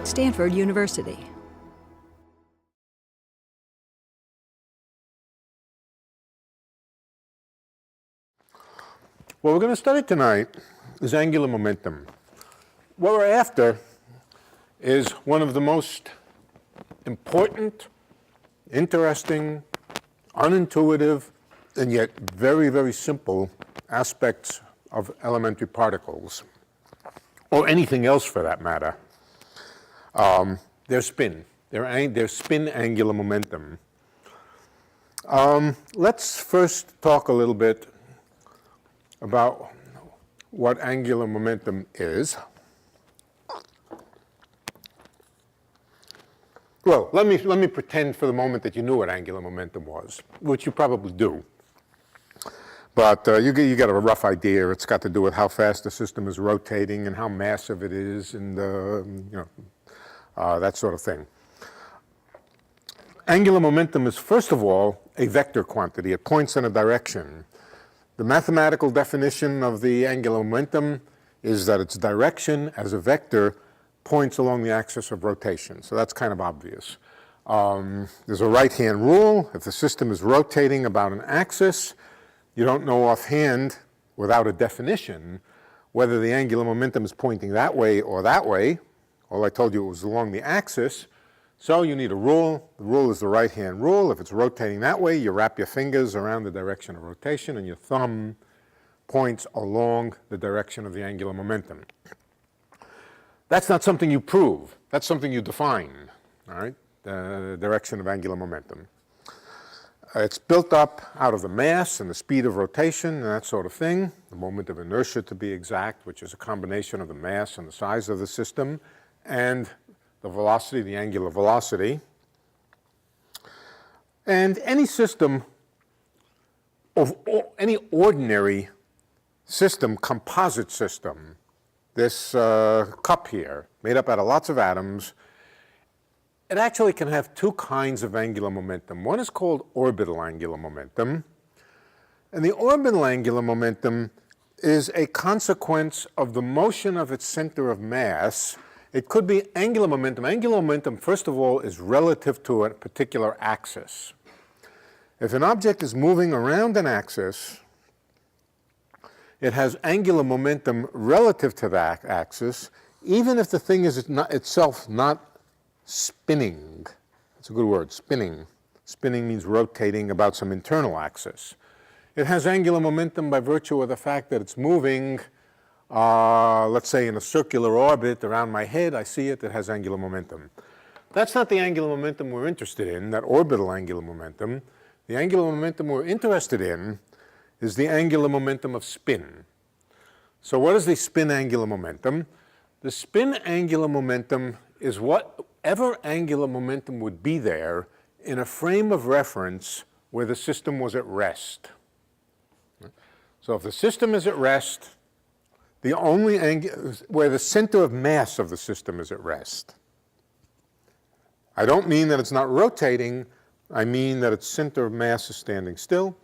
Stanford University. What we're going to study tonight is angular momentum. What we're after is one of the most important, interesting, unintuitive, and yet very, very simple aspects of elementary particles, or anything else for that matter. Their spin, their spin angular momentum. Let's first talk a little bit about what angular momentum is. Well, let me pretend for the moment that you knew what angular momentum was, which you probably do. But you get a rough idea. It's got to do with how fast the system is rotating and how massive it is, and that sort of thing. Angular momentum is, first of all, a vector quantity. It points in a direction. The mathematical definition of the angular momentum is that its direction as a vector points along the axis of rotation. So that's kind of obvious. There's a right-hand rule. If the system is rotating about an axis, you don't know offhand, without a definition, whether the angular momentum is pointing that way or that way. All I told you, it was along the axis. So you need a rule. The rule is the right-hand rule. If it's rotating that way, you wrap your fingers around the direction of rotation, and your thumb points along the direction of the angular momentum. That's not something you prove. That's something you define, all right, the direction of angular momentum. It's built up out of the mass and the speed of rotation and that sort of thing, the moment of inertia to be exact, which is a combination of the mass and the size of the system, and the velocity, the angular velocity. And any system, any ordinary system, composite system, this cup here, made up out of lots of atoms, it actually can have two kinds of angular momentum. One is called orbital angular momentum, and the orbital angular momentum is a consequence of the motion of its center of mass. It could be angular momentum. Angular momentum, first of all, is relative to a particular axis. If an object is moving around an axis, it has angular momentum relative to that axis, even if the thing is itself not spinning. That's a good word, spinning. Spinning means rotating about some internal axis. It has angular momentum by virtue of the fact that it's moving, let's say in a circular orbit around my head. I see it, it has angular momentum. That's not the angular momentum we're interested in, that orbital angular momentum. The angular momentum we're interested in is the angular momentum of spin. So what is the spin angular momentum? The spin angular momentum is whatever angular momentum would be there in a frame of reference where the system was at rest. So if the system is at rest, the only angle where the center of mass of the system is at rest. I don't mean that it's not rotating, I mean that its center of mass is standing still.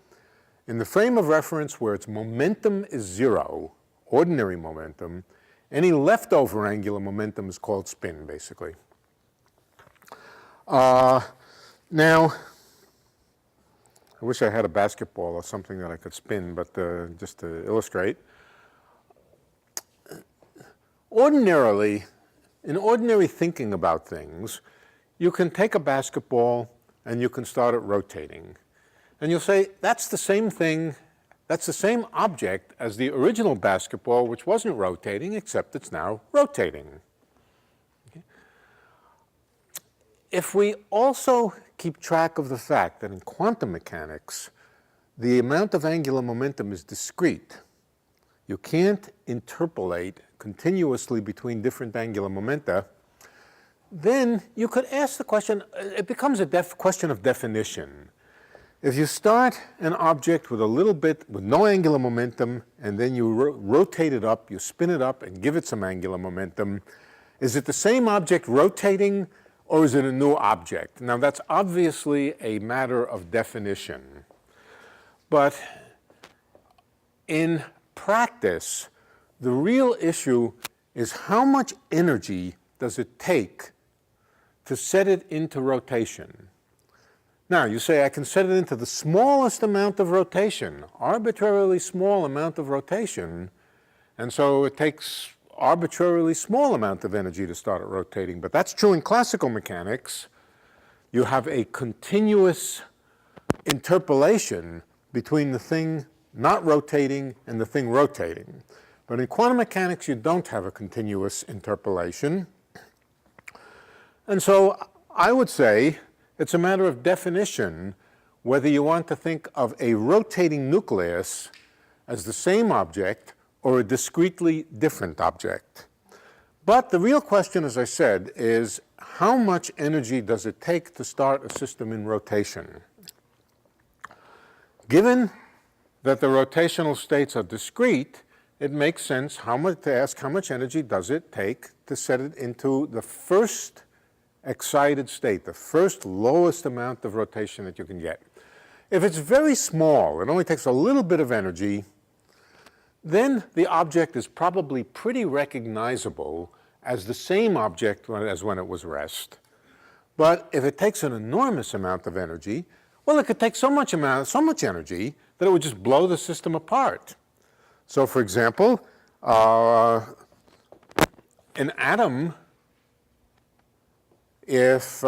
In the frame of reference where its momentum is zero, ordinary momentum, any leftover angular momentum is called spin, basically. Now, I wish I had a basketball or something that I could spin, but just to illustrate. Ordinarily, in ordinary thinking about things, you can take a basketball and you can start it rotating. And you'll say, that's the same thing, that's the same object as the original basketball, which wasn't rotating, except it's now rotating. Okay. If we also keep track of the fact that in quantum mechanics, the amount of angular momentum is discrete, you can't interpolate continuously between different angular momenta, then you could ask the question, it becomes a question of definition. If you start an object with a little bit, with no angular momentum, and then you rotate it up, you spin it up and give it some angular momentum, is it the same object rotating, or is it a new object? Now that's obviously a matter of definition. But in practice, the real issue is how much energy does it take to set it into rotation? Now, you say, I can set it into the smallest amount of rotation, arbitrarily small amount of rotation, and so it takes arbitrarily small amount of energy to start it rotating. But that's true in classical mechanics. You have a continuous interpolation between the thing not rotating and the thing rotating. But in quantum mechanics, you don't have a continuous interpolation. And so I would say it's a matter of definition whether you want to think of a rotating nucleus as the same object or a discretely different object. But the real question, as I said, is how much energy does it take to start a system in rotation? Given that the rotational states are discrete, it makes sense to ask how much energy does it take to set it into the first excited state, the first lowest amount of rotation that you can get. If it's very small, it only takes a little bit of energy, then the object is probably pretty recognizable as the same object as when it was rest. But if it takes an enormous amount of energy, well, it could take so much energy that it would just blow the system apart. So, for example, an atom, if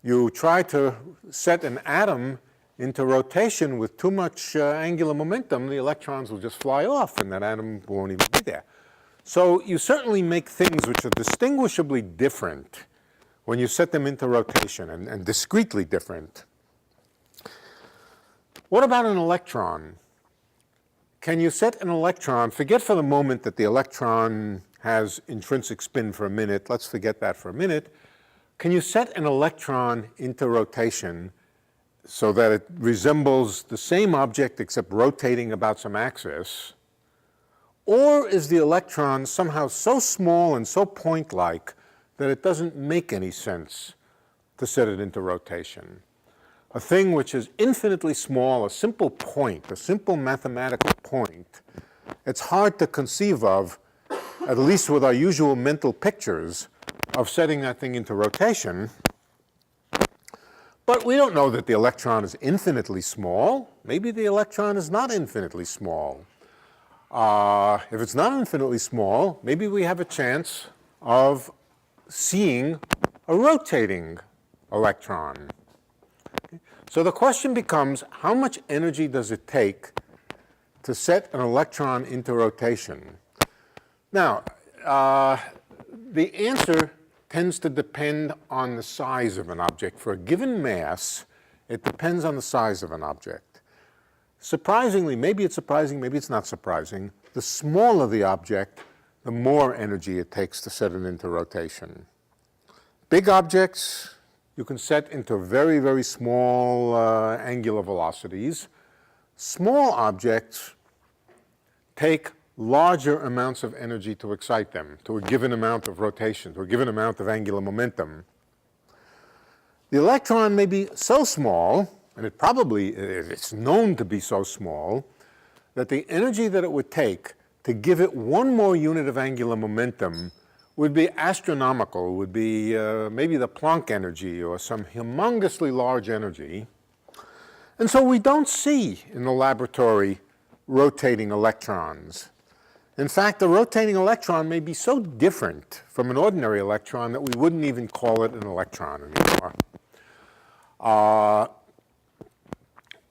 you try to set an atom into rotation with too much angular momentum, the electrons will just fly off and that atom won't even be there. So you certainly make things which are distinguishably different when you set them into rotation, and discretely different. What about an electron? Can you set an electron, forget for the moment that the electron has intrinsic spin for a minute, let's forget that for a minute. Can you set an electron into rotation so that it resembles the same object except rotating about some axis? Or is the electron somehow so small and so point-like that it doesn't make any sense to set it into rotation? A thing which is infinitely small, a simple point, a simple mathematical point, it's hard to conceive of, at least with our usual mental pictures, of setting that thing into rotation. But we don't know that the electron is infinitely small. Maybe the electron is not infinitely small. If it's not infinitely small, maybe we have a chance of seeing a rotating electron. Okay. So the question becomes, how much energy does it take to set an electron into rotation? Now, the answer tends to depend on the size of an object. For a given mass, it depends on the size of an object. Surprisingly, maybe it's surprising, maybe it's not surprising, the smaller the object, the more energy it takes to set it into rotation. Big objects you can set into very, very small angular velocities. Small objects take larger amounts of energy to excite them, to a given amount of rotation, to a given amount of angular momentum. The electron may be so small, and it's known to be so small, that the energy that it would take to give it one more unit of angular momentum would be astronomical, would be maybe the Planck energy or some humongously large energy. And so we don't see in the laboratory rotating electrons. In fact, the rotating electron may be so different from an ordinary electron that we wouldn't even call it an electron anymore.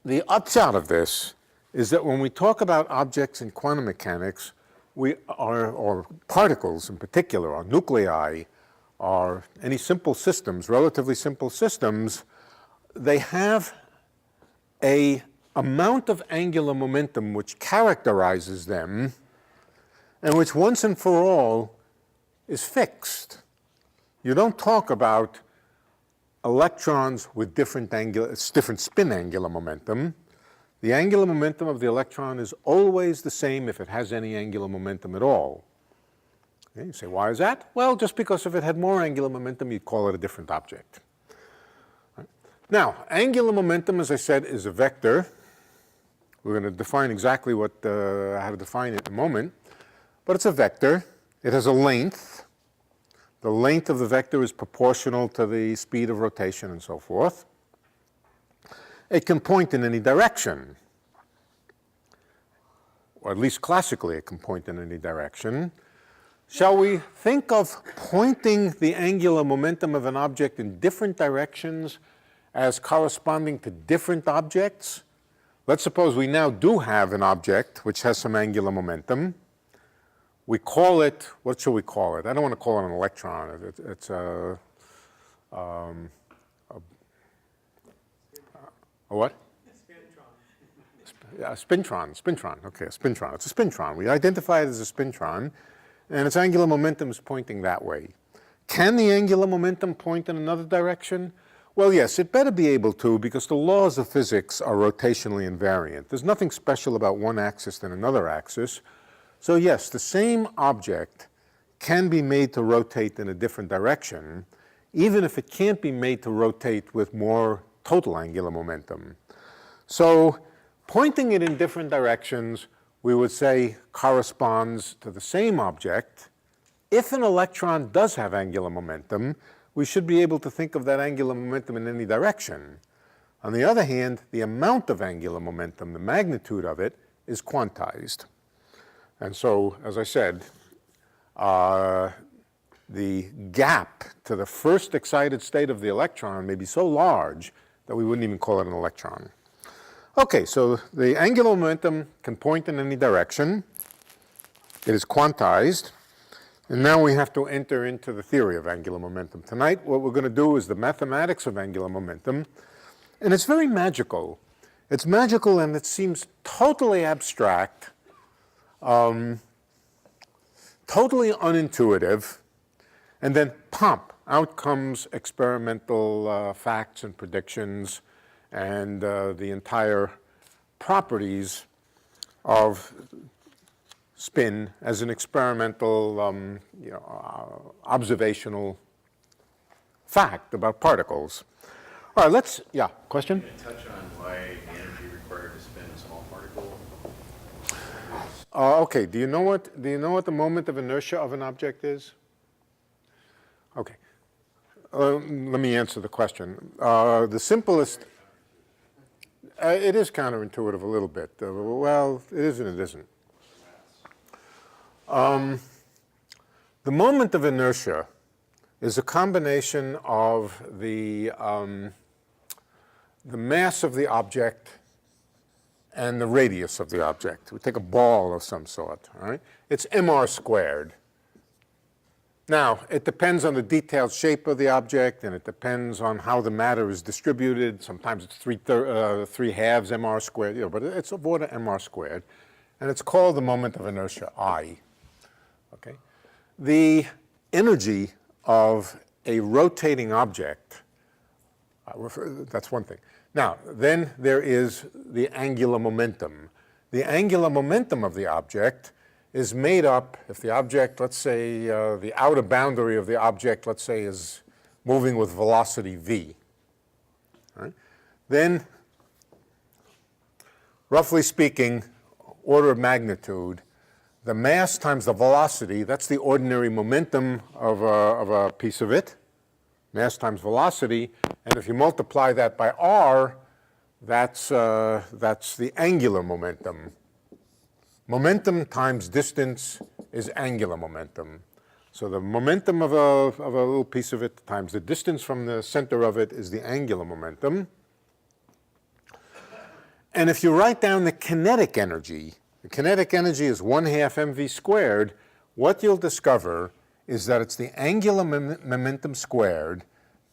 The upshot of this is that when we talk about objects in quantum mechanics, or particles in particular, or nuclei, or any simple systems, relatively simple systems, they have an amount of angular momentum which characterizes them and which once and for all is fixed. You don't talk about electrons with different spin angular momentum. The angular momentum of the electron is always the same if it has any angular momentum at all. Okay, you say, why is that? Well, just because if it had more angular momentum, you'd call it a different object. Right. Now, angular momentum, as I said, is a vector. We're going to define exactly how to define it in a moment. But it's a vector. It has a length. the length of the vector is proportional to the speed of rotation and so forth. It can point in any direction, or at least classically it can point in any direction. Shall we think of pointing the angular momentum of an object in different directions as corresponding to different objects? Let's suppose we now do have an object which has some angular momentum. We call it, what shall we call it? I don't want to call it an electron. It's a what? A spintron. Okay, a spintron. It's a spintron. We identify it as a spintron, and its angular momentum is pointing that way. Can the angular momentum point in another direction? Well, yes, it better be able to, because the laws of physics are rotationally invariant. There's nothing special about one axis than another axis. So yes, the same object can be made to rotate in a different direction, even if it can't be made to rotate with more total angular momentum. So pointing it in different directions, we would say, corresponds to the same object. If an electron does have angular momentum, we should be able to think of that angular momentum in any direction. On the other hand, the amount of angular momentum, the magnitude of it, is quantized. And so, as I said, the gap to the first excited state of the electron may be so large that we wouldn't even call it an electron. Okay, so the angular momentum can point in any direction. It is quantized. And now we have to enter into the theory of angular momentum. Tonight, what we're going to do is the mathematics of angular momentum. And it's very magical. It's magical and it seems totally abstract, totally unintuitive, and then pump, out comes experimental facts and predictions and the entire properties of spin as an experimental, observational fact about particles. All right, let's, yeah, question? Can you touch on why the energy required to spin a small particle? Okay, do you know what the moment of inertia of an object is? Okay, let me answer the question. The simplest, it is counterintuitive a little bit. Well, it is and it isn't. The moment of inertia is a combination of the mass of the object and the radius of the object. We take a ball of some sort, all right? It's mr squared. Now, it depends on the detailed shape of the object, and it depends on how the matter is distributed. Sometimes it's 3/2 mr squared, but it's of order mr squared. And it's called the moment of inertia, I. Okay? The energy of a rotating object, that's one thing. Now, then there is the angular momentum. The angular momentum of the object is made up, if the object, let's say, the outer boundary of the object, let's say, is moving with velocity v. Right? Then, roughly speaking, order of magnitude, the mass times the velocity, that's the ordinary momentum of a piece of it, mass times velocity, and if you multiply that by r, that's the angular momentum. Momentum times distance is angular momentum. So the momentum of a little piece of it times the distance from the center of it is the angular momentum. And if you write down the kinetic energy is 1/2 mv squared, what you'll discover is that it's the angular momentum squared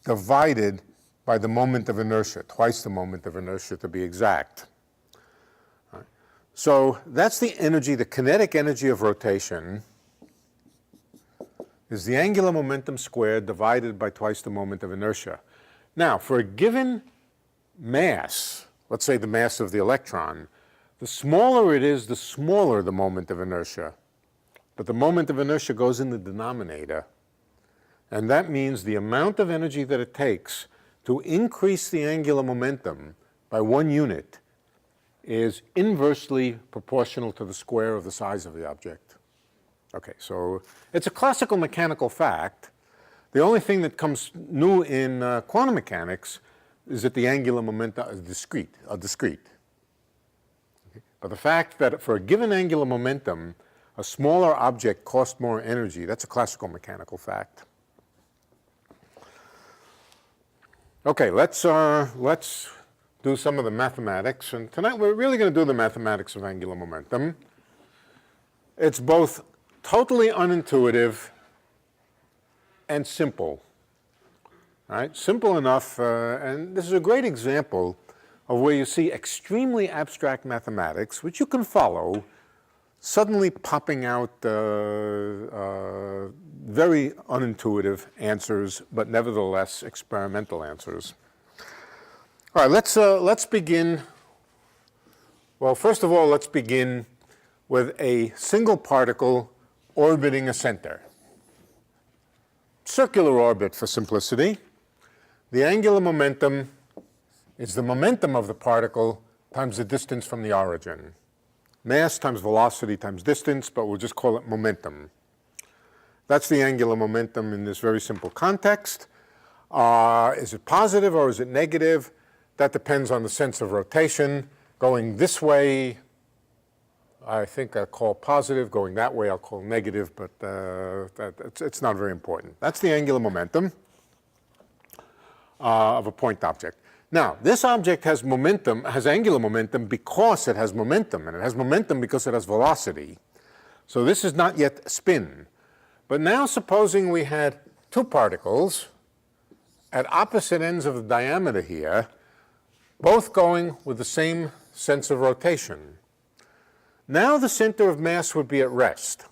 divided by the moment of inertia, twice the moment of inertia to be exact. Right. So that's the energy, the kinetic energy of rotation is the angular momentum squared divided by twice the moment of inertia. Now, for a given mass, let's say the mass of the electron, the smaller it is, the smaller the moment of inertia. But the moment of inertia goes in the denominator. And that means the amount of energy that it takes to increase the angular momentum by 1 unit is inversely proportional to the square of the size of the object. Okay, so it's a classical mechanical fact, The only thing that comes new in quantum mechanics is that the angular momenta is discrete. Okay? But the fact that for a given angular momentum, a smaller object costs more energy, that's a classical mechanical fact. Okay, let's do some of the mathematics. And tonight we're really going to do the mathematics of angular momentum. It's both totally unintuitive and simple. All right? Simple enough, and this is a great example of where you see extremely abstract mathematics, which you can follow, suddenly popping out very unintuitive answers, but nevertheless experimental answers. All right, let's begin. Well, first of all, let's begin with a single particle orbiting a center. Circular orbit for simplicity. The angular momentum is the momentum of the particle times the distance from the origin. Mass times velocity times distance, but we'll just call it momentum. That's the angular momentum in this very simple context. Is it positive or is it negative? That depends on the sense of rotation. Going this way, I think I'll call positive. Going that way, I'll call negative, but it's not very important. That's the angular momentum of a point object. Now, this object has momentum, has angular momentum because it has momentum, and it has momentum because it has velocity. So this is not yet spin. But now supposing we had two particles at opposite ends of the diameter here, both going with the same sense of rotation. Now the center of mass would be at rest.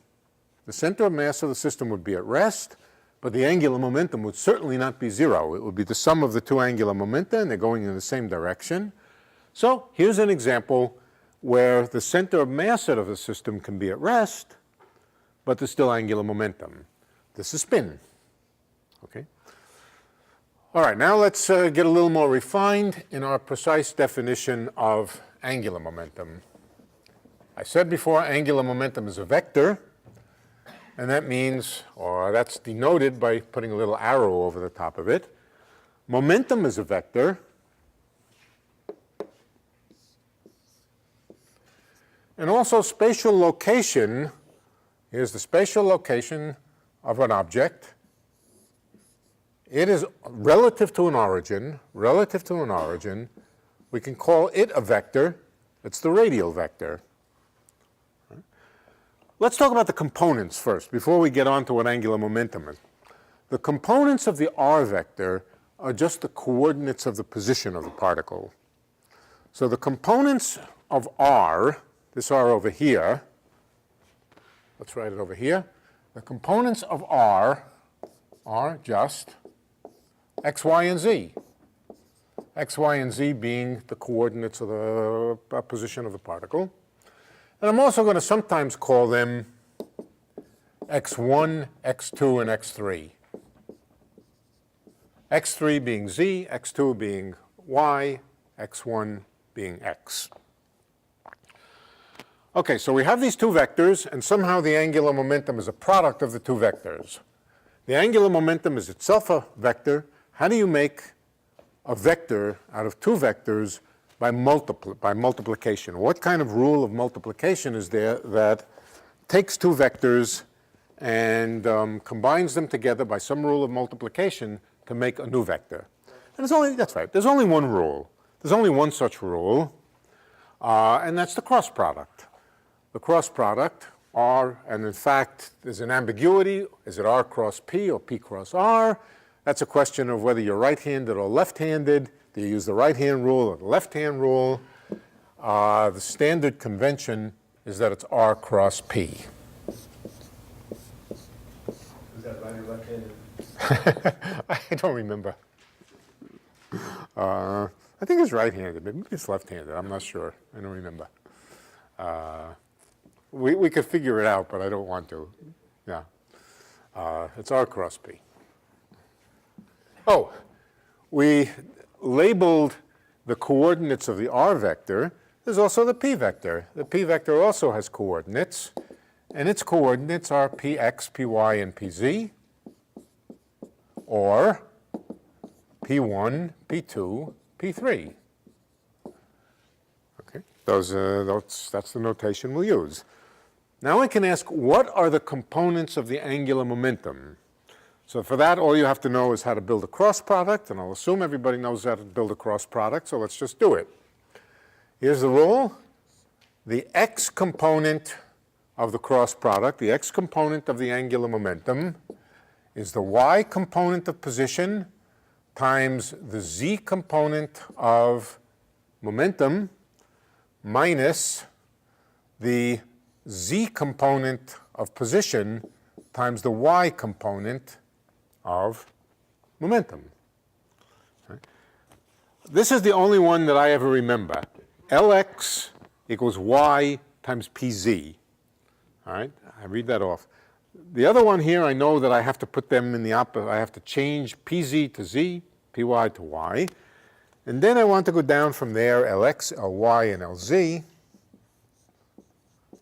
The center of mass of the system would be at rest, but the angular momentum would certainly not be zero. It would be the sum of the two angular momenta, and they're going in the same direction. So here's an example where the center of mass of the system can be at rest, but there's still angular momentum. This is spin. Okay? All right, now let's get a little more refined in our precise definition of angular momentum. I said before, angular momentum is a vector, and that means, or that's denoted by putting a little arrow over the top of it. Momentum is a vector, and also spatial location. Here's the spatial location of an object. It is relative to an origin. Relative to an origin. We can call it a vector. It's the radial vector. Let's talk about the components first, before we get on to what angular momentum is. The components of the r vector are just the coordinates of the position of the particle. So the components of r, this r over here, let's write it over here. The components of r are just x, y, and z. X, y, and z being the coordinates of the position of the particle. And I'm also going to sometimes call them x1, x2, and x3. x3 being z, x2 being y, x1 being x. Okay, so we have these two vectors, and somehow the angular momentum is a product of the two vectors. The angular momentum is itself a vector. How do you make a vector out of two vectors by multiplication? What kind of rule of multiplication is there that takes two vectors and combines them together by some rule of multiplication to make a new vector? And that's right, there's only one rule. There's only one such rule, and that's the cross product. The cross product, R, and in fact, there's an ambiguity. Is it R cross P or P cross R? That's a question of whether you're right-handed or left-handed. Do you use the right-hand rule or the left-hand rule? The standard convention is that it's R cross P. Is that right or left-handed? I don't remember. I think it's right-handed. Maybe it's left-handed. I'm not sure. I don't remember. We could figure it out, but I don't want to. Yeah. It's R cross P. Oh, we labeled the coordinates of the R vector. There's also the P vector. The P vector also has coordinates, and its coordinates are Px, Py, and Pz. or P1, P2, P3. Okay, that's the notation we'll use. Now we can ask, what are the components of the angular momentum? So for that, all you have to know is how to build a cross product, and I'll assume everybody knows how to build a cross product, so let's just do it. Here's the rule. The x component of the cross product, the x component of the angular momentum, is the y component of position times the z component of momentum minus the z component of position times the y component of momentum. Okay. This is the only one that I ever remember. Lx equals y times pz. All right, I read that off. The other one here, I know that I have to put them in the opposite. I have to change pz to z, py to y. And then I want to go down from there, Lx, Ly, and Lz.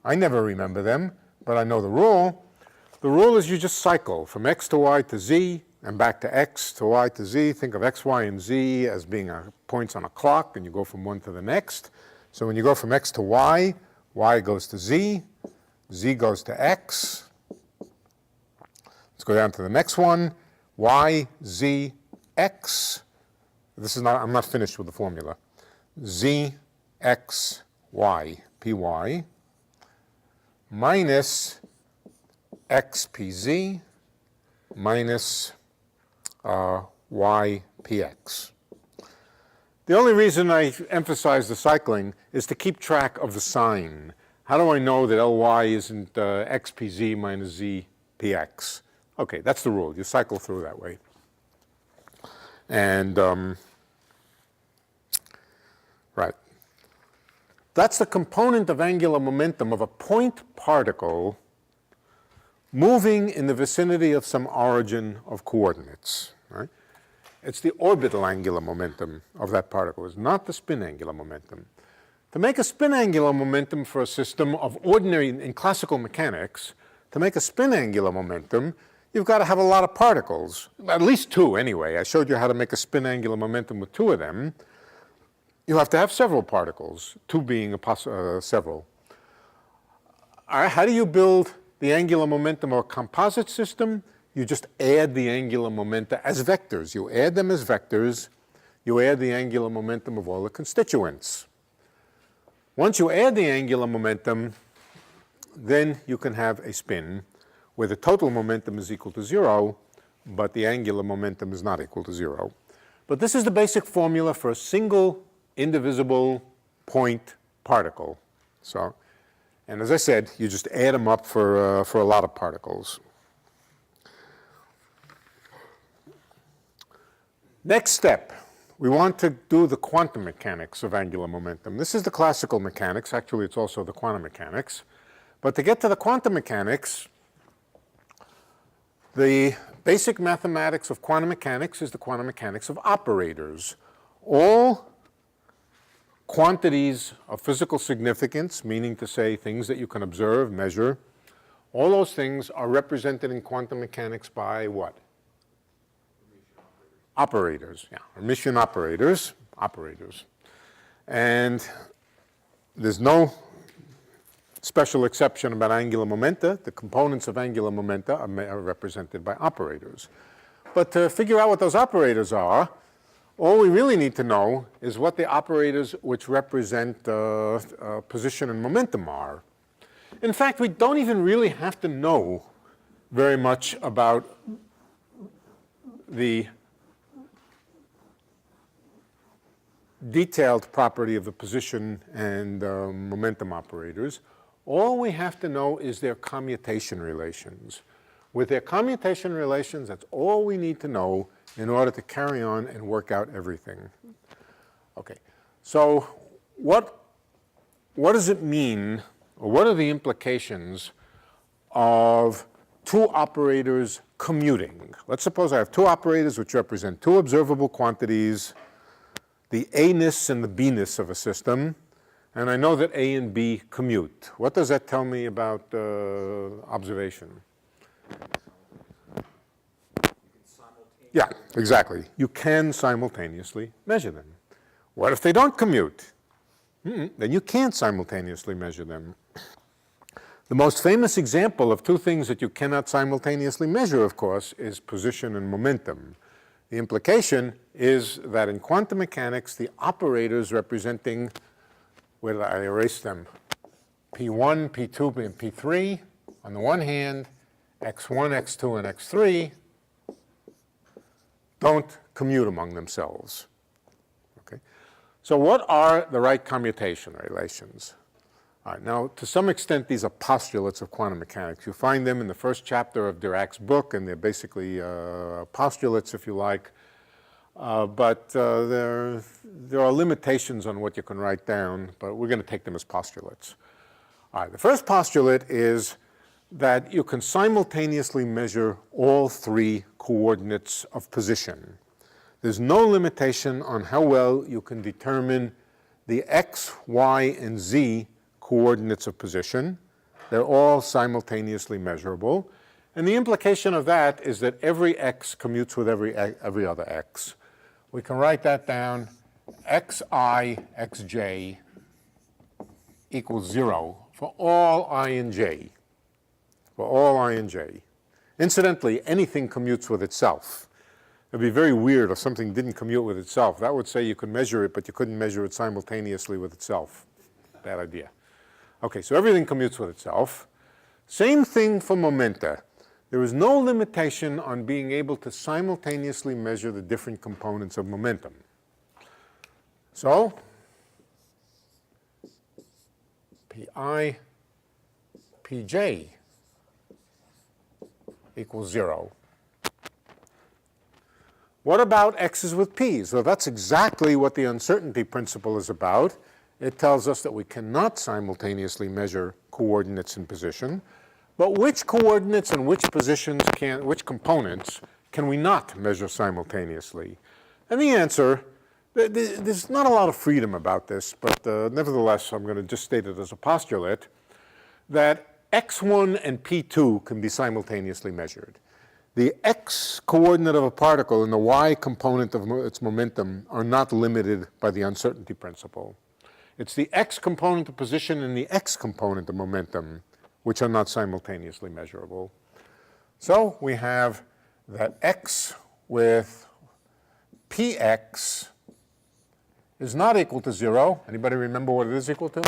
I never remember them, but I know the rule. The rule is you just cycle from x to y to z, and back to x to y to z. Think of x, y, and z as being points on a clock, and you go from one to the next. So when you go from x to y, y goes to z, z goes to x. Let's go down to the next one, y, z, x. This is not, I'm not finished with the formula. Z, x, y, py, minus x, pz, minus y, px. The only reason I emphasize the cycling is to keep track of the sign. How do I know that Ly isn't x, pz minus z, px? Okay, that's the rule. You cycle through that way. And, right. That's the component of angular momentum of a point particle moving in the vicinity of some origin of coordinates. Right? It's the orbital angular momentum of that particle. It's not the spin angular momentum. To make a spin angular momentum for a system of ordinary, in classical mechanics, to make a spin angular momentum, you've got to have a lot of particles, at least two anyway. I showed you how to make a spin angular momentum with two of them. You have to have several particles, two being several. All right, how do you build the angular momentum of a composite system? You just add the angular momenta as vectors. You add them as vectors. You add the angular momentum of all the constituents. Once you add the angular momentum, then you can have a spin where the total momentum is equal to 0, but the angular momentum is not equal to 0. But this is the basic formula for a single indivisible point particle. So, and as I said, you just add them up for a lot of particles. Next step, we want to do the quantum mechanics of angular momentum. This is the classical mechanics. Actually, it's also the quantum mechanics. But to get to the quantum mechanics, the basic mathematics of quantum mechanics is the quantum mechanics of operators. All quantities of physical significance, meaning to say things that you can observe, measure, all those things are represented in quantum mechanics by what? Operators, yeah, Hermitian operators, And there's no special exception about angular momenta. The components of angular momenta are represented by operators. But to figure out what those operators are, all we really need to know is what the operators which represent position and momentum are. In fact, we don't even really have to know very much about the detailed property of the position and momentum operators. All we have to know is their commutation relations. With their commutation relations, that's all we need to know in order to carry on and work out everything. Okay, so what does it mean, or what are the implications of two operators commuting? Let's suppose I have two operators which represent two observable quantities, the A-ness and the B-ness of a system, and I know that A and B commute. What does that tell me about observation? You can simultaneously Yeah, exactly. You can simultaneously measure them. What if they don't commute? Then you can't simultaneously measure them. The most famous example of two things that you cannot simultaneously measure, of course, is position and momentum. The implication is that in quantum mechanics, the operators representing, where did I erase them? P1, P2, and P3 on the one hand, x1, x2, and x3 don't commute among themselves. Okay? So what are the right commutation relations? All right, now, to some extent, these are postulates of quantum mechanics. You find them in the first chapter of Dirac's book, and they're basically postulates, if you like. But there are limitations on what you can write down, but we're going to take them as postulates. All right, the first postulate is that you can simultaneously measure all three coordinates of position. There's no limitation on how well you can determine the x, y, and z coordinates of position. They're all simultaneously measurable. And the implication of that is that every x commutes with every other x. We can write that down, xi, xj equals 0 for all I and j. For all I and j. Incidentally, anything commutes with itself. It would be very weird if something didn't commute with itself. That would say you could measure it, but you couldn't measure it simultaneously with itself. Bad idea. Okay, so everything commutes with itself. Same thing for momenta. There is no limitation on being able to simultaneously measure the different components of momentum. So, Pi, Pj equals 0. What about x's with p's? Well, that's exactly what the uncertainty principle is about. It tells us that we cannot simultaneously measure coordinates and position, but which coordinates and which positions which components can we not measure simultaneously? And the answer, there's not a lot of freedom about this, but nevertheless, I'm going to just state it as a postulate, that x1 and p2 can be simultaneously measured. The x coordinate of a particle and the y component of its momentum are not limited by the uncertainty principle. It's the x component of position and the x component of momentum which are not simultaneously measurable. So we have that x with px is not equal to 0. Anybody remember what it is equal to?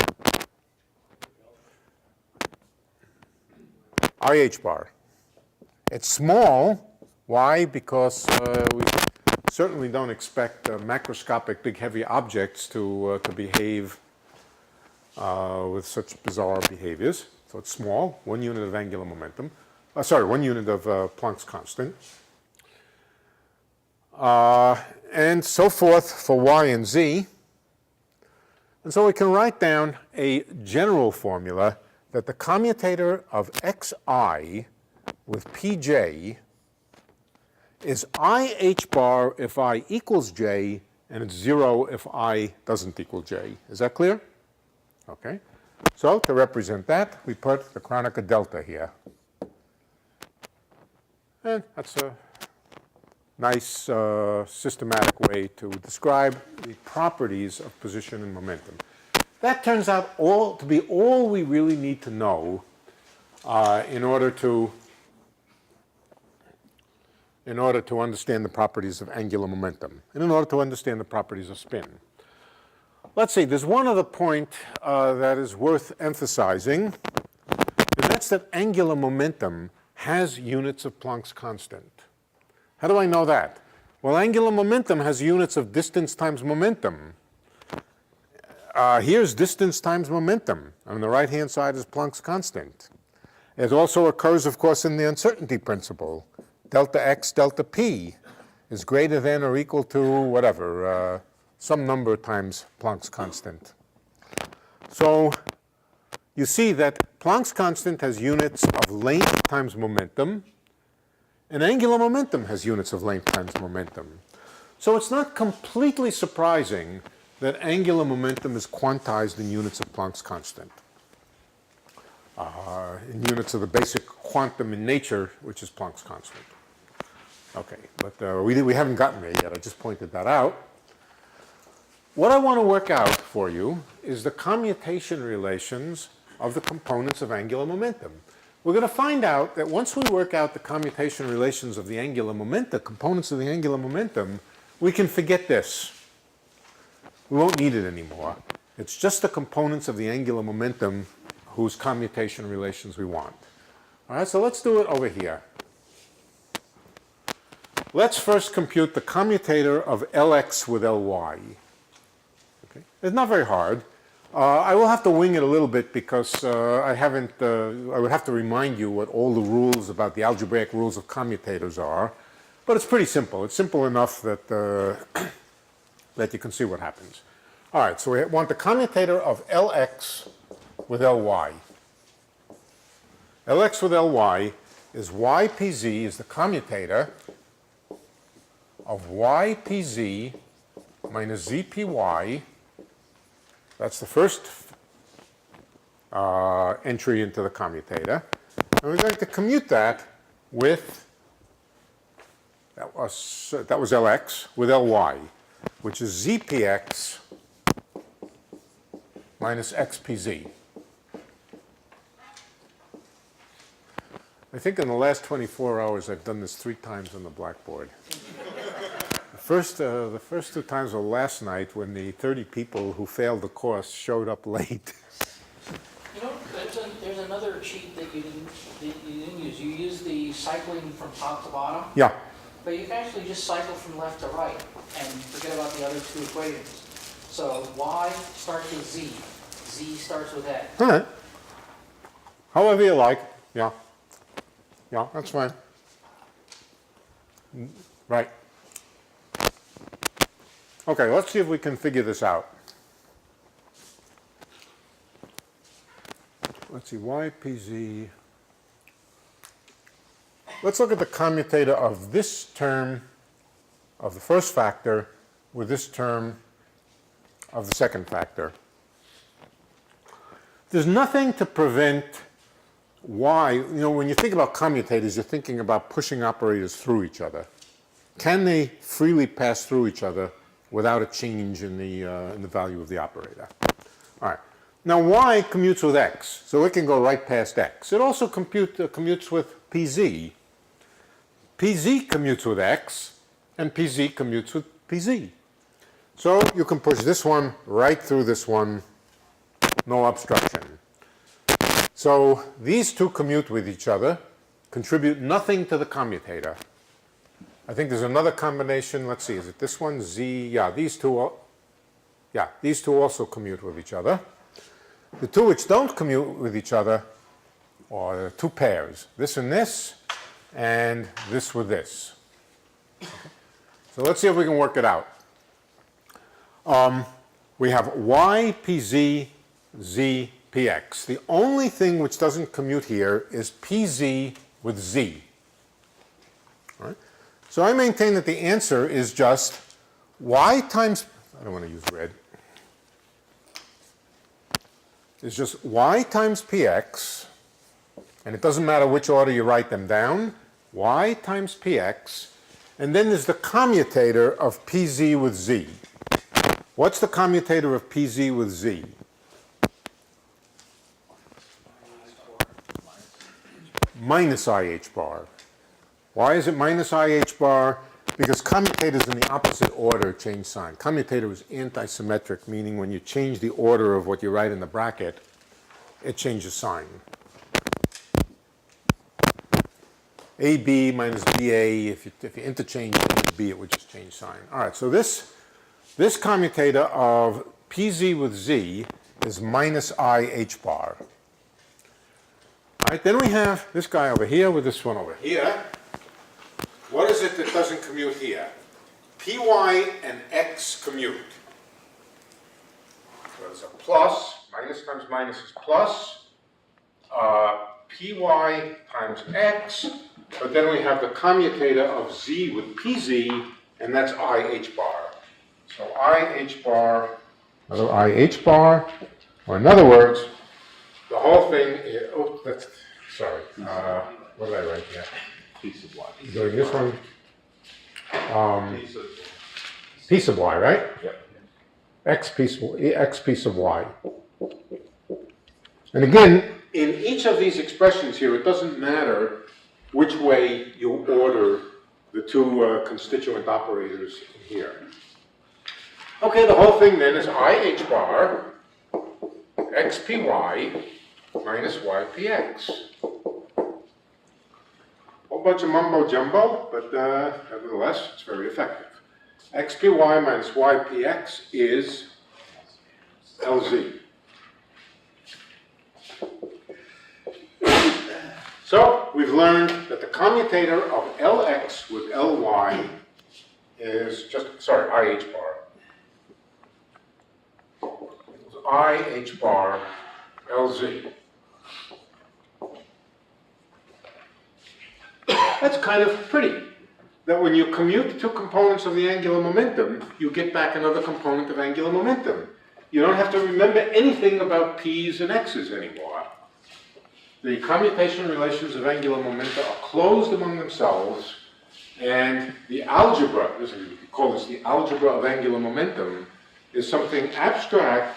IH bar. It's small. Why? Because we certainly don't expect macroscopic, big, heavy objects to behave with such bizarre behaviors. So it's small, 1 unit of angular momentum. 1 unit of Planck's constant. And so forth for y and z. And so we can write down a general formula that the commutator of xi with pj is IH bar if I equals j, and it's 0 if I doesn't equal j. Is that clear? Okay. So to represent that, we put the Kronecker delta here. And that's a nice systematic way to describe the properties of position and momentum. That turns out to be all we really need to know in order to understand the properties of angular momentum, and in order to understand the properties of spin. Let's see, there's one other point that is worth emphasizing, and that's that angular momentum has units of Planck's constant. How do I know that? Well, angular momentum has units of distance times momentum. Here's distance times momentum. On the right-hand side is Planck's constant. It also occurs, of course, in the uncertainty principle. Delta x, delta p is greater than or equal to whatever, some number times Planck's constant. So you see that Planck's constant has units of length times momentum, and angular momentum has units of length times momentum. So it's not completely surprising that angular momentum is quantized in units of Planck's constant, in units of the basic quantum in nature, which is Planck's constant. Okay, but we haven't gotten there yet. I just pointed that out. What I want to work out for you is the commutation relations of the components of angular momentum. We're going to find out that once we work out the commutation relations of the angular momentum, components of the angular momentum, we can forget this. We won't need it anymore. It's just the components of the angular momentum whose commutation relations we want. All right, so let's do it over here. Let's first compute the commutator of Lx with Ly. Okay. It's not very hard. I will have to wing it a little bit because I would have to remind you what all the rules about the algebraic rules of commutators are. But it's pretty simple. It's simple enough that, that you can see what happens. All right, so we want the commutator of Lx with Ly. Lx with Ly is ypz is the commutator of ypz minus zpy. That's the first entry into the commutator. And we're going to commute that with, that was Lx, with Ly, which is zpx minus xpz. I think in the last 24 hours I've done this 3 times on the blackboard. The first 2 times were last night when the 30 people who failed the course showed up late. You know, there's another cheat that you didn't use. You used the cycling from top to bottom. Yeah. But you can actually just cycle from left to right and forget about the other 2 equations. So y starts with z. Z starts with x. All right. However you like. Yeah. Yeah, that's fine. Right. Okay, let's see if we can figure this out. Let's see, ypz. Let's look at the commutator of this term of the first factor with this term of the second factor. There's nothing to prevent y, when you think about commutators, you're thinking about pushing operators through each other. Can they freely pass through each other without a change in the value of the operator? All right. Now y commutes with x, so it can go right past x. It also commutes with pz. Pz commutes with x, and pz commutes with pz. So you can push this one right through this one, no obstruction. So these 2 commute with each other, contribute nothing to the commutator. I think there's another combination. Let's see, is it this one? Z, yeah, these two also commute with each other. The 2 which don't commute with each other are 2 pairs, this and this with this. So let's see if we can work it out. We have ypz z px. The only thing which doesn't commute here is pz with z. All right? So I maintain that the answer is just y times, I don't want to use red, is just y times px, and it doesn't matter which order you write them down, y times px, and then there's the commutator of pz with z. What's the commutator of pz with z? Minus IH bar. Why is it minus IH bar? Because commutators in the opposite order change sign. Commutator is anti-symmetric, meaning when you change the order of what you write in the bracket, it changes sign. AB minus BA, if you interchange A with B, it would just change sign. All right, so this commutator of PZ with Z is minus IH bar. All right, then we have this guy over here with this one over here. What is it that doesn't commute here? Py and X commute. So it's a plus, minus times minus is plus, Py times X, but then we have the commutator of Z with PZ, and that's IH bar. So IH bar, another IH bar, or in other words, the whole thing is, oh, that's, sorry, what did I write here? Piece of y. Doing this one, Piece of y, right? Yep. X piece of y. And again, in each of these expressions here, it doesn't matter which way you order the two constituent operators in here. Okay, the whole thing then is IH bar XPY minus YPX. Whole bunch of mumbo jumbo, but nevertheless, it's very effective. XPY minus YPX is LZ. So we've learned that the commutator of LX with LY is just, sorry, IH bar. IH bar LZ. That's kind of pretty. That when you commute two components of the angular momentum, you get back another component of angular momentum. You don't have to remember anything about P's and X's anymore. The commutation relations of angular momenta are closed among themselves, and the algebra, we call this the algebra of angular momentum, is something abstract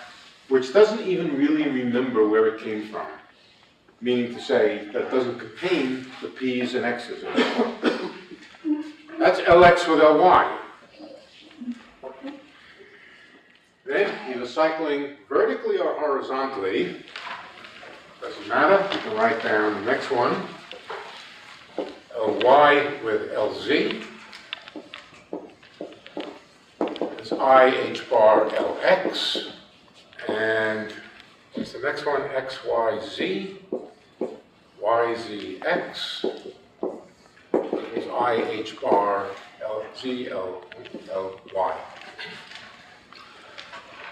which doesn't even really remember where it came from. Meaning to say that it doesn't contain the P's and X's anymore. That's LX with LY. Then, either cycling vertically or horizontally, doesn't matter, you can write down the next one. LY with LZ is IH bar LX, and what's the next one? XYZ, YZX is IH bar LZ LY.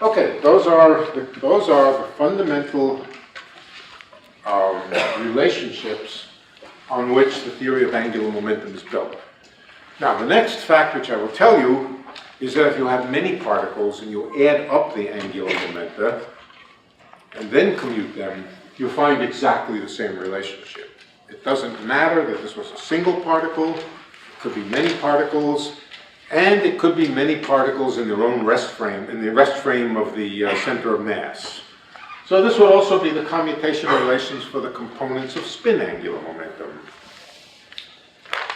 Okay, those are the fundamental relationships on which the theory of angular momentum is built. Now, the next fact which I will tell you is that if you have many particles and you add up the angular momenta and then commute them, you find exactly the same relationship. It doesn't matter that this was a single particle, it could be many particles, and it could be many particles in their own rest frame, in the rest frame of the center of mass. So this would also be the commutation relations for the components of spin angular momentum.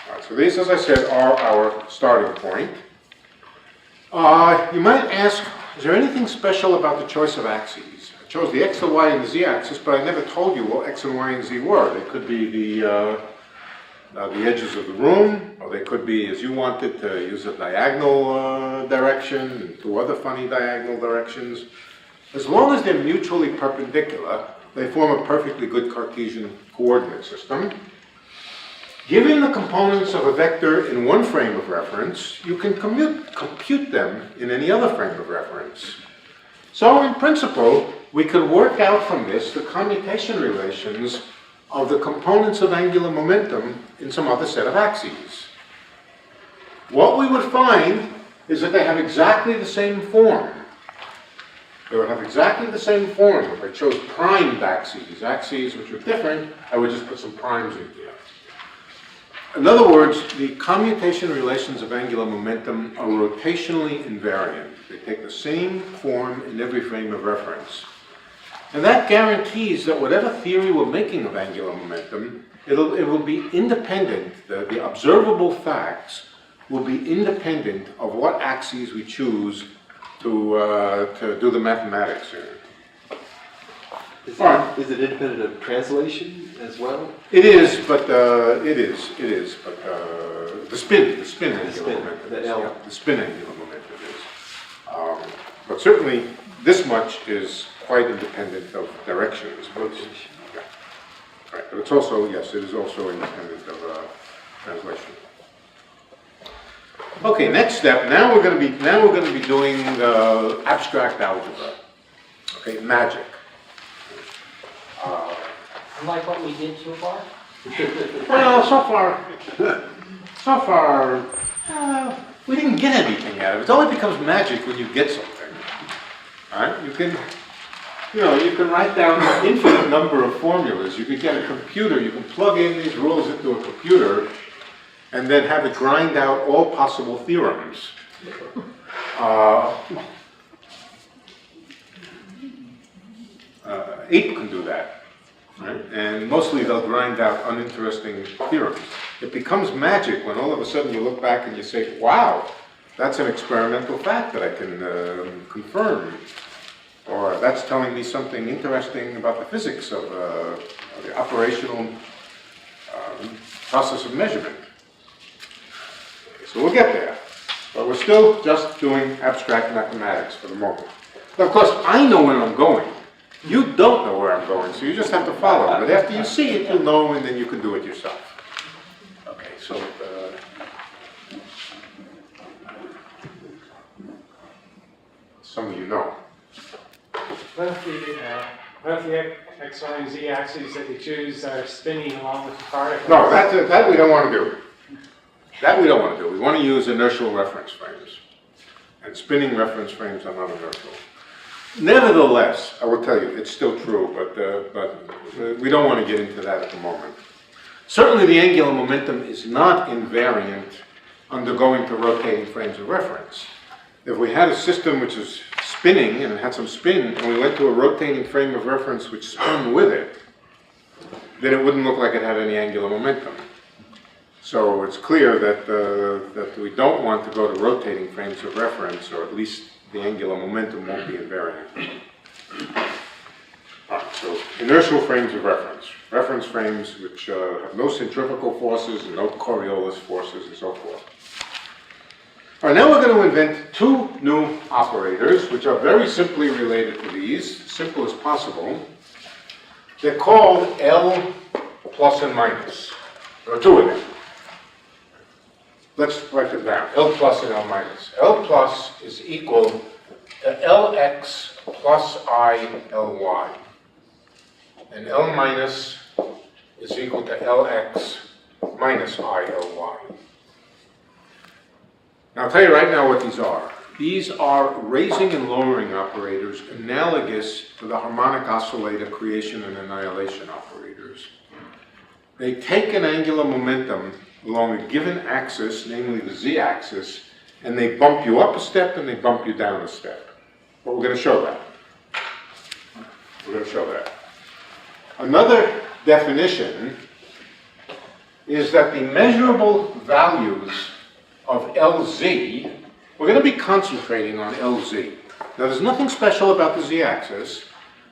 All right, so these, as I said, are our starting point. You might ask, is there anything special about the choice of axes? I chose the x, the y, and the z axis, but I never told you what x and y and z were. They could be the edges of the room, or they could be, as you wanted, to use a diagonal direction, and two other funny diagonal directions. As long as they're mutually perpendicular, they form a perfectly good Cartesian coordinate system. Given the components of a vector in one frame of reference, you can compute them in any other frame of reference. So in principle, we could work out from this the commutation relations of the components of angular momentum in some other set of axes. What we would find is that they have exactly the same form. They would have exactly the same form. If I chose primed axes which are different, I would just put some primes in here. In other words, the commutation relations of angular momentum are rotationally invariant. They take the same form in every frame of reference. And that guarantees that whatever theory we're making of angular momentum, it will be independent, the observable facts will be independent of what axes we choose to do the mathematics in. Is it independent of translation as well? It is, but the spin angular momentum is. Yeah, the spin angular momentum is. But certainly, this much is quite independent of directions. But, yeah. Right, but it's also, yes, it is also independent of translation. Okay, next step. Now we're going to be doing abstract algebra. Okay, magic. Like what we did so far? Well, so far, we didn't get anything out of it. It only becomes magic when you get something. All right, you can write down an infinite number of formulas. You can get a computer. You can plug in these rules into a computer, and then have it grind out all possible theorems. Ape can do that, right? And mostly they'll grind out uninteresting theorems. It becomes magic when all of a sudden you look back and you say, wow, that's an experimental fact that I can confirm. Or that's telling me something interesting about the physics of the operational process of measurement. So we'll get there. But we're still just doing abstract mathematics for the moment. Now, of course, I know where I'm going. You don't know where I'm going, so you just have to follow. But after you see it, you'll know, and then you can do it yourself. Okay, so some of you know. What if the X, Y, and Z axes that you choose are spinning along with the particles? No, that we don't want to do. That we don't want to do. We want to use inertial reference frames. And spinning reference frames are not inertial. Nevertheless, I will tell you, it's still true, but we don't want to get into that at the moment. Certainly the angular momentum is not invariant undergoing to rotating frames of reference. If we had a system which is spinning and it had some spin, and we went to a rotating frame of reference which spun with it, then it wouldn't look like it had any angular momentum. So it's clear that we don't want to go to rotating frames of reference, or at least the angular momentum won't be invariant. All right, so inertial frames of reference frames which have no centrifugal forces and no Coriolis forces and so forth. All right, now we're going to invent two new operators which are very simply related to these, simple as possible. They're called L plus and minus. There are two of them. Let's write them down, L plus and L minus. L plus is equal to Lx plus I Ly. And L minus is equal to Lx minus I Ly. Now I'll tell you right now what these are. These are raising and lowering operators analogous to the harmonic oscillator creation and annihilation operators. They take an angular momentum along a given axis, namely the z-axis, and they bump you up a step and they bump you down a step. But we're going to show that. We're going to show that. Another definition is that the measurable values of Lz, we're going to be concentrating on Lz. Now there's nothing special about the z-axis,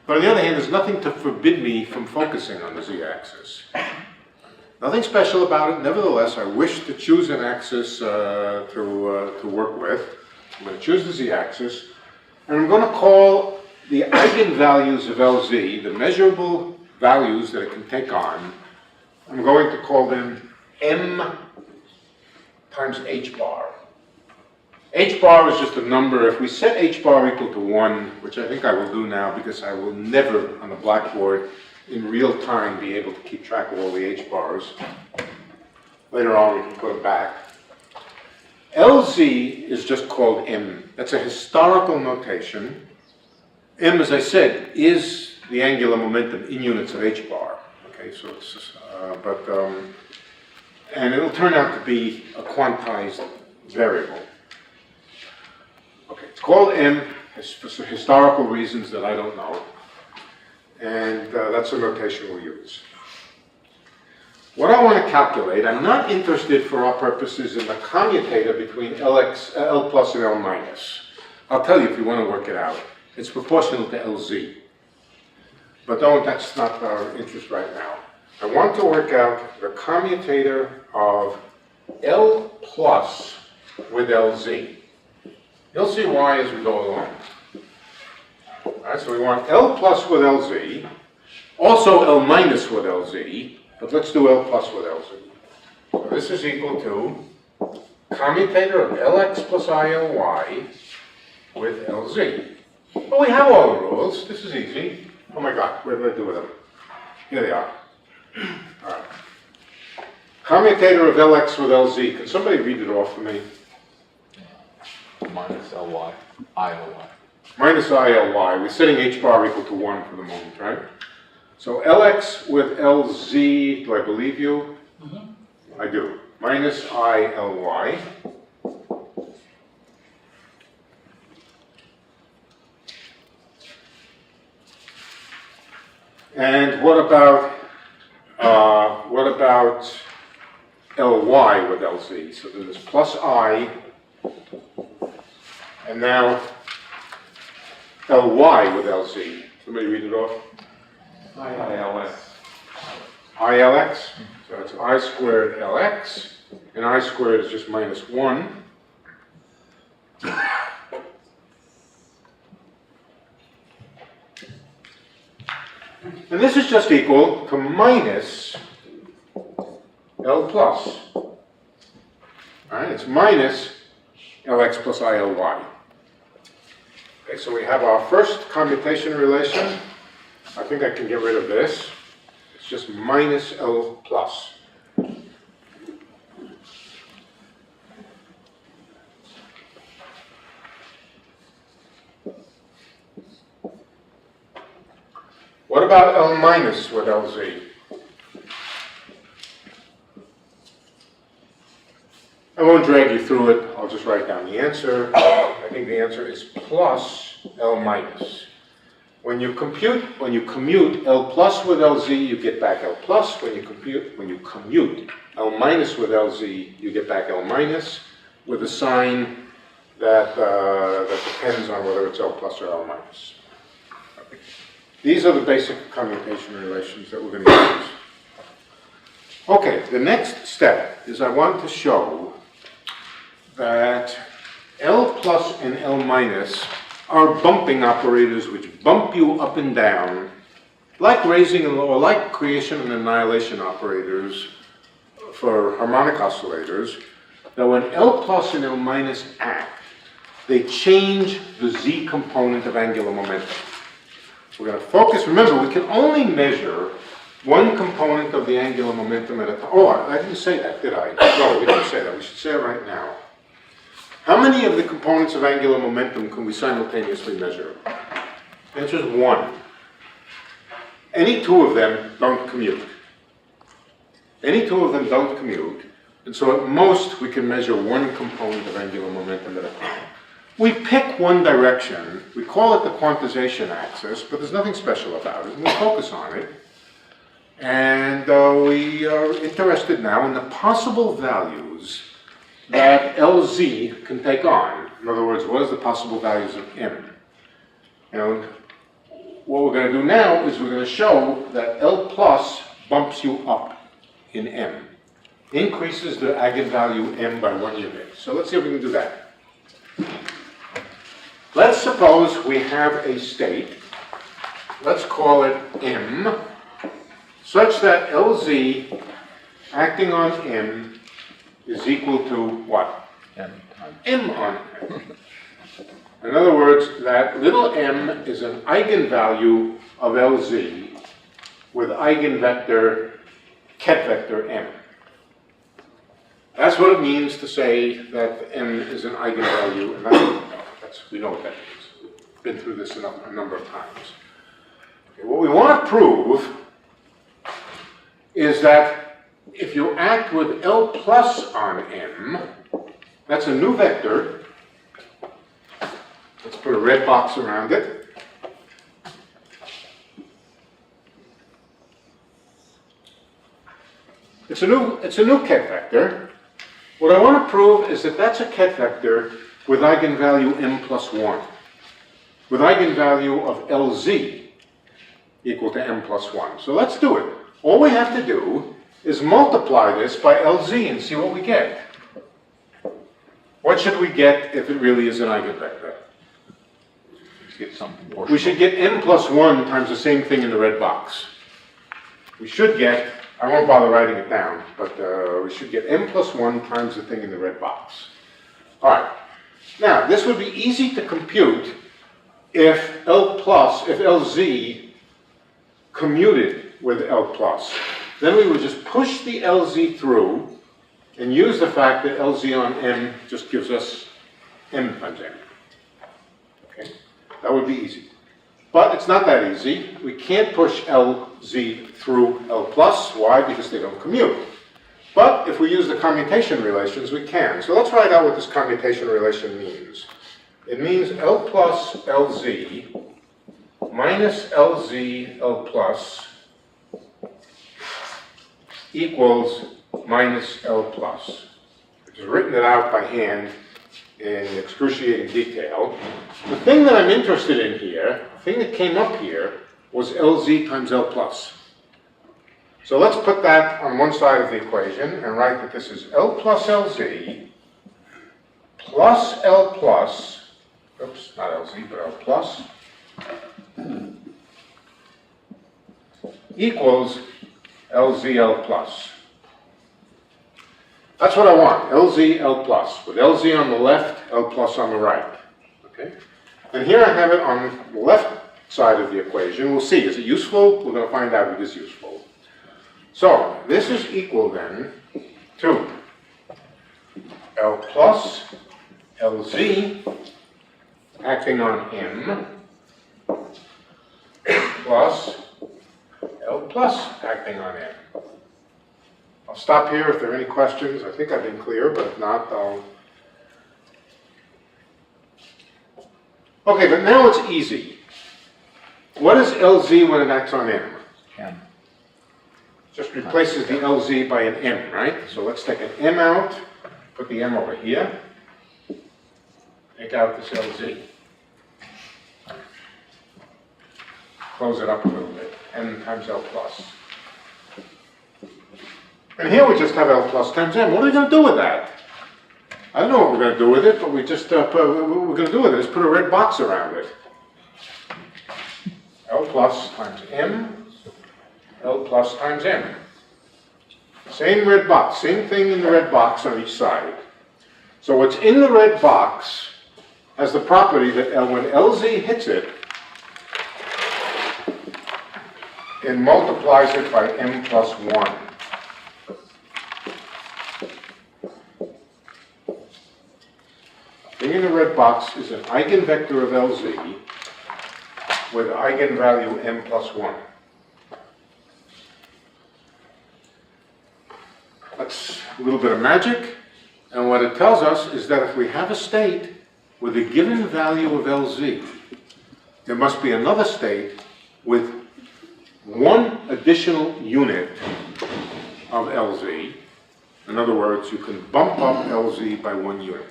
but on the other hand, there's nothing to forbid me from focusing on the z-axis. Nothing special about it. Nevertheless, I wish to choose an axis to work with. I'm going to choose the z-axis, and I'm going to call the eigenvalues of Lz, the measurable values that it can take on, I'm going to call them m times h bar. H bar is just a number. If we set h bar equal to 1, which I think I will do now because I will never on the blackboard in real time be able to keep track of all the h bars. Later on we can put them back. Lz is just called m. That's a historical notation. M, as I said, is the angular momentum in units of h bar. Okay, so it's just, and it'll turn out to be a quantized variable. Okay, it's called m for historical reasons that I don't know. And that's the notation we'll use. What I want to calculate, I'm not interested for our purposes in the commutator between L plus and L minus. I'll tell you if you want to work it out. It's proportional to Lz. But that's not our interest right now. I want to work out the commutator of L plus with Lz. You'll see why as we go along. All right, so we want L plus with Lz, also L minus with Lz, but let's do L plus with Lz. So this is equal to commutator of Lx plus ILy with Lz. Well, we have all the rules. This is easy. Oh my God, where did I do with them? Here they are. All right. Commutator of Lx with Lz. Can somebody read it off for me? Minus Ly, ILy. Minus ILy. We're setting h bar equal to 1 for the moment, right? So Lx with Lz, do I believe you? I do. Minus ILY. And what about Ly with LZ? So there's plus I, and now Ly with LZ. Somebody read it off. ILS. ILX, so it's I squared LX, and I squared is just minus 1. And this is just equal to minus L plus. All right, it's minus Lx plus ILY. Okay, so we have our first commutation relation. I think I can get rid of this. It's just minus L plus. What about L minus with LZ? I won't drag you through it. I'll just write down the answer. I think the answer is plus L minus. When you commute L plus with LZ, you get back L plus. When you commute L minus with LZ, you get back L minus with a sign that depends on whether it's L plus or L minus. These are the basic commutation relations that we're going to use. Okay, the next step is I want to show that L plus and L minus are bumping operators which bump you up and down, like raising or like creation and annihilation operators for harmonic oscillators, that when L plus and L minus act, they change the z component of angular momentum. We're going to focus, remember, we can only measure one component of the angular momentum at a time. Oh, I didn't say that, did I? No, we didn't say that. We should say it right now. How many of the components of angular momentum can we simultaneously measure? The answer is 1. Any 2 of them don't commute. Any 2 of them don't commute, and so at most we can measure one component of angular momentum at a time. We pick one direction, we call it the quantization axis, but there's nothing special about it, and we focus on it. And we are interested now in the possible values that LZ can take on. In other words, what is the possible values of M? And what we're going to do now is we're going to show that L plus bumps you up in M, increases the eigenvalue M by 1 unit. So let's see if we can do that. Let's suppose we have a state, let's call it M, such that LZ acting on M is equal to what? M on M. In other words, that little m is an eigenvalue of LZ with eigenvector, ket vector m. That's what it means to say that m is an eigenvalue, and we know what that means. We've been through this a number of times. Okay, what we want to prove is that if you act with L plus on M, that's a new vector. Let's put a red box around it. It's a new ket vector. What I want to prove is that that's a ket vector with eigenvalue m plus 1, with eigenvalue of Lz equal to m plus 1. So let's do it. All we have to do is multiply this by Lz and see what we get. What should we get if it really is an eigenvector? We should get m plus 1 times the same thing in the red box. We should get, I won't bother writing it down, but we should get m plus 1 times the thing in the red box. All right. Now, this would be easy to compute if Lz commuted with L plus. Then we would just push the Lz through and use the fact that Lz on m just gives us m times m. Okay? That would be easy. But it's not that easy. We can't push Lz through L plus. Why? Because they don't commute. But if we use the commutation relations, we can. So let's write out what this commutation relation means. It means L plus LZ minus LZ L plus equals minus L plus. I've just written it out by hand in excruciating detail. The thing that I'm interested in here, the thing that came up here, was LZ times L plus. So let's put that on one side of the equation and write that this is L plus LZ plus L plus, oops, not LZ, but L plus, equals LZL plus. That's what I want, LZL plus, with LZ on the left, L plus on the right. Okay? And here I have it on the left side of the equation. We'll see, is it useful? We're going to find out it is useful. So, this is equal then to L plus LZ acting on M plus L plus acting on M. I'll stop here if there are any questions. I think I've been clear, but if not, I'll... Okay, but now it's easy. What is LZ when it acts on M? M. Just replaces the LZ by an M, right? So let's take an M out, put the M over here, take out this LZ. Close it up a little bit, M times L plus. And here we just have L plus times M. What are we going to do with that? I don't know what we're going to do with it, but we just, what we're going to do with it is put a red box around it. L plus times M, L plus times M. Same red box, same thing in the red box on each side. So what's in the red box has the property that when LZ hits it, it multiplies it by M plus 1. The thing in the red box is an eigenvector of LZ with eigenvalue M plus 1. That's a little bit of magic, and what it tells us is that if we have a state with a given value of LZ, there must be another state with one additional unit of LZ. In other words, you can bump up LZ by 1 unit.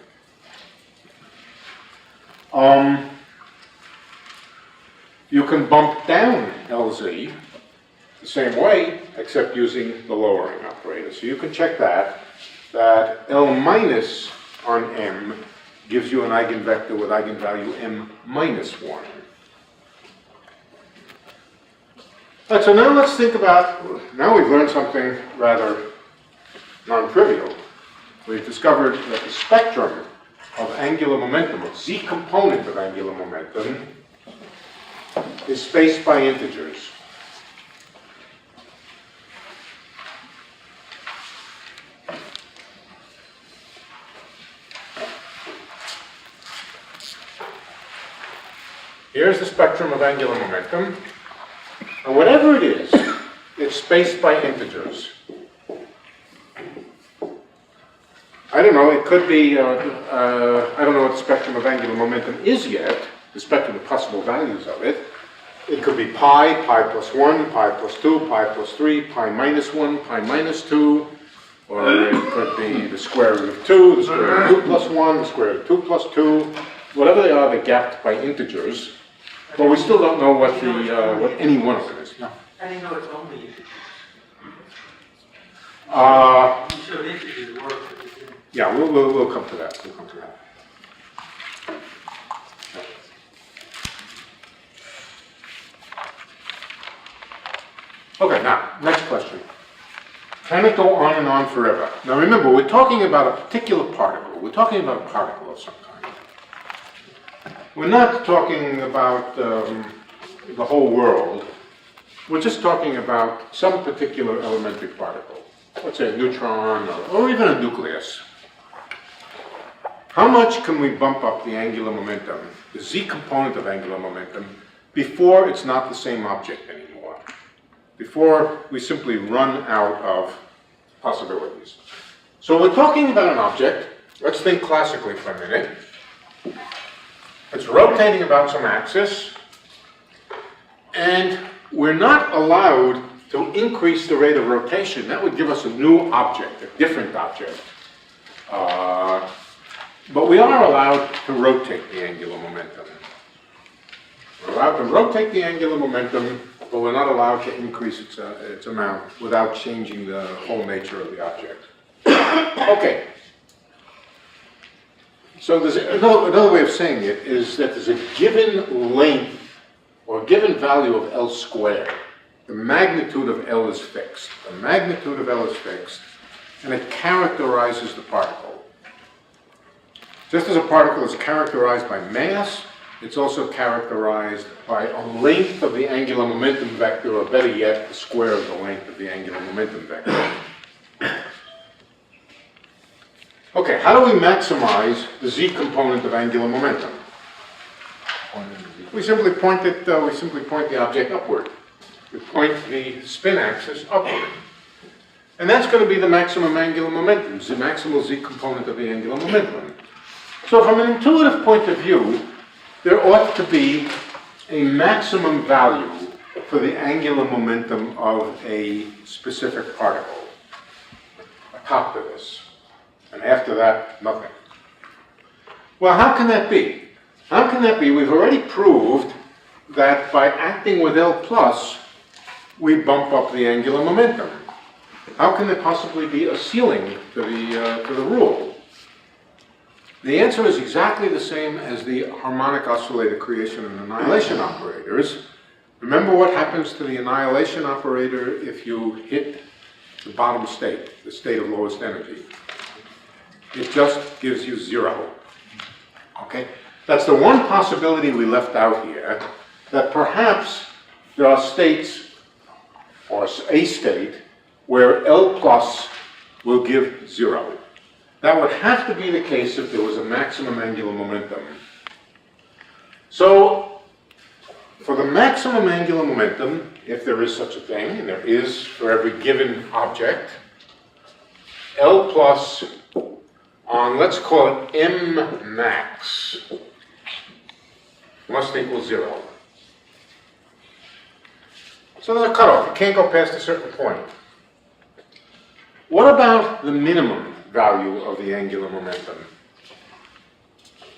You can bump down LZ the same way, except using the lowering operator. So you can check that L minus on M gives you an eigenvector with eigenvalue M minus 1. All right, so now let's think about, now we've learned something rather non-trivial. We've discovered that the spectrum of angular momentum, of z component of angular momentum, is spaced by integers. Here's the spectrum of angular momentum, and whatever it is, it's spaced by integers. I don't know, it could be, I don't know what the spectrum of angular momentum is yet, the spectrum of possible values of it. It could be pi, pi plus 1, pi plus 2, pi plus 3, pi minus 1, pi minus 2, or it could be the square root of 2, the square root of 2 plus 1, the square root of 2 plus 2. Whatever they are, they're gapped by integers. But we still don't know what what any one of them is. No. How do you know it's only integers? You showed integers work, but you didn't. Yeah, we'll come to that. We'll come to that. Okay, now, next question. Can it go on and on forever? Now remember, we're talking about a particular particle. We're talking about a particle of some kind. We're not talking about the whole world. We're just talking about some particular elementary particle. Let's say a neutron or even a nucleus. How much can we bump up the angular momentum, the z component of angular momentum, before it's not the same object anymore? Before we simply run out of possibilities. So we're talking about an object. Let's think classically for a minute. It's rotating about some axis, and we're not allowed to increase the rate of rotation. That would give us a new object, a different object. But we are allowed to rotate the angular momentum. We're allowed to rotate the angular momentum, but we're not allowed to increase its amount without changing the whole nature of the object. Okay. So there's another way of saying it is that there's a given length or given value of L squared. The magnitude of L is fixed. The magnitude of L is fixed, and it characterizes the particle. Just as a particle is characterized by mass, it's also characterized by a length of the angular momentum vector, or better yet, the square of the length of the angular momentum vector. Okay, how do we maximize the z component of angular momentum? We simply point the object upward. We point the spin axis upward. And that's going to be the maximum angular momentum, the maximal z component of the angular momentum. So from an intuitive point of view, there ought to be a maximum value for the angular momentum of a specific particle, atop to this. And after that, nothing. Well, how can that be? How can that be? We've already proved that by acting with L plus, we bump up the angular momentum. How can there possibly be a ceiling to the rule? The answer is exactly the same as the harmonic oscillator creation and annihilation operators. Remember what happens to the annihilation operator if you hit the bottom state, the state of lowest energy? It just gives you 0. Okay? That's the one possibility we left out here, that perhaps there are states, or a state, where L plus will give 0. That would have to be the case if there was a maximum angular momentum. So, for the maximum angular momentum, if there is such a thing, and there is for every given object, L plus on, let's call it M max, must equal 0. So there's a cutoff. You can't go past a certain point. What about the minimum value of the angular momentum?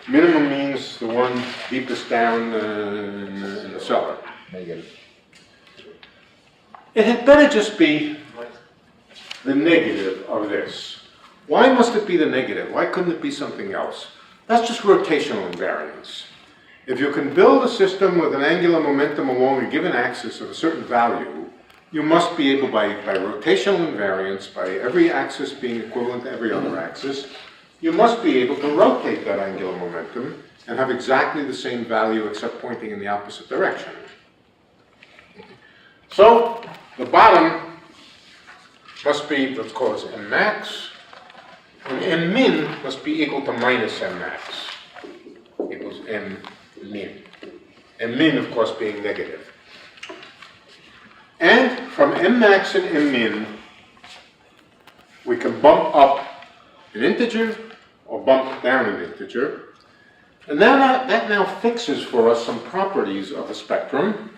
Minimum means the one deepest down in the cellar. Negative. It had better just be the negative of this. Why must it be the negative? Why couldn't it be something else? That's just rotational invariance. If you can build a system with an angular momentum along a given axis of a certain value, you must be able, by rotational invariance, by every axis being equivalent to every other axis, you must be able to rotate that angular momentum and have exactly the same value except pointing in the opposite direction. So, the bottom must be, let's call this M max, and M min must be equal to minus M max, equals M min. M min, of course, being negative. And from M max and M min, we can bump up an integer or bump down an integer. And that now fixes for us some properties of the spectrum.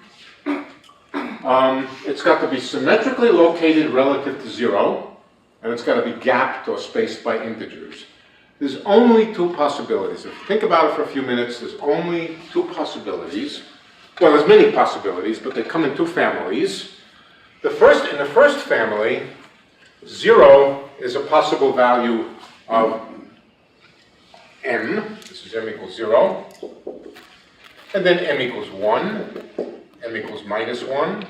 It's got to be symmetrically located relative to 0, and it's got to be gapped or spaced by integers. There's only 2 possibilities. If you think about it for a few minutes, there's only 2 possibilities. Well, there's many possibilities, but they come in 2 families. In the first family, 0 is a possible value of m. This is m equals 0. And then m equals 1, m equals minus 1,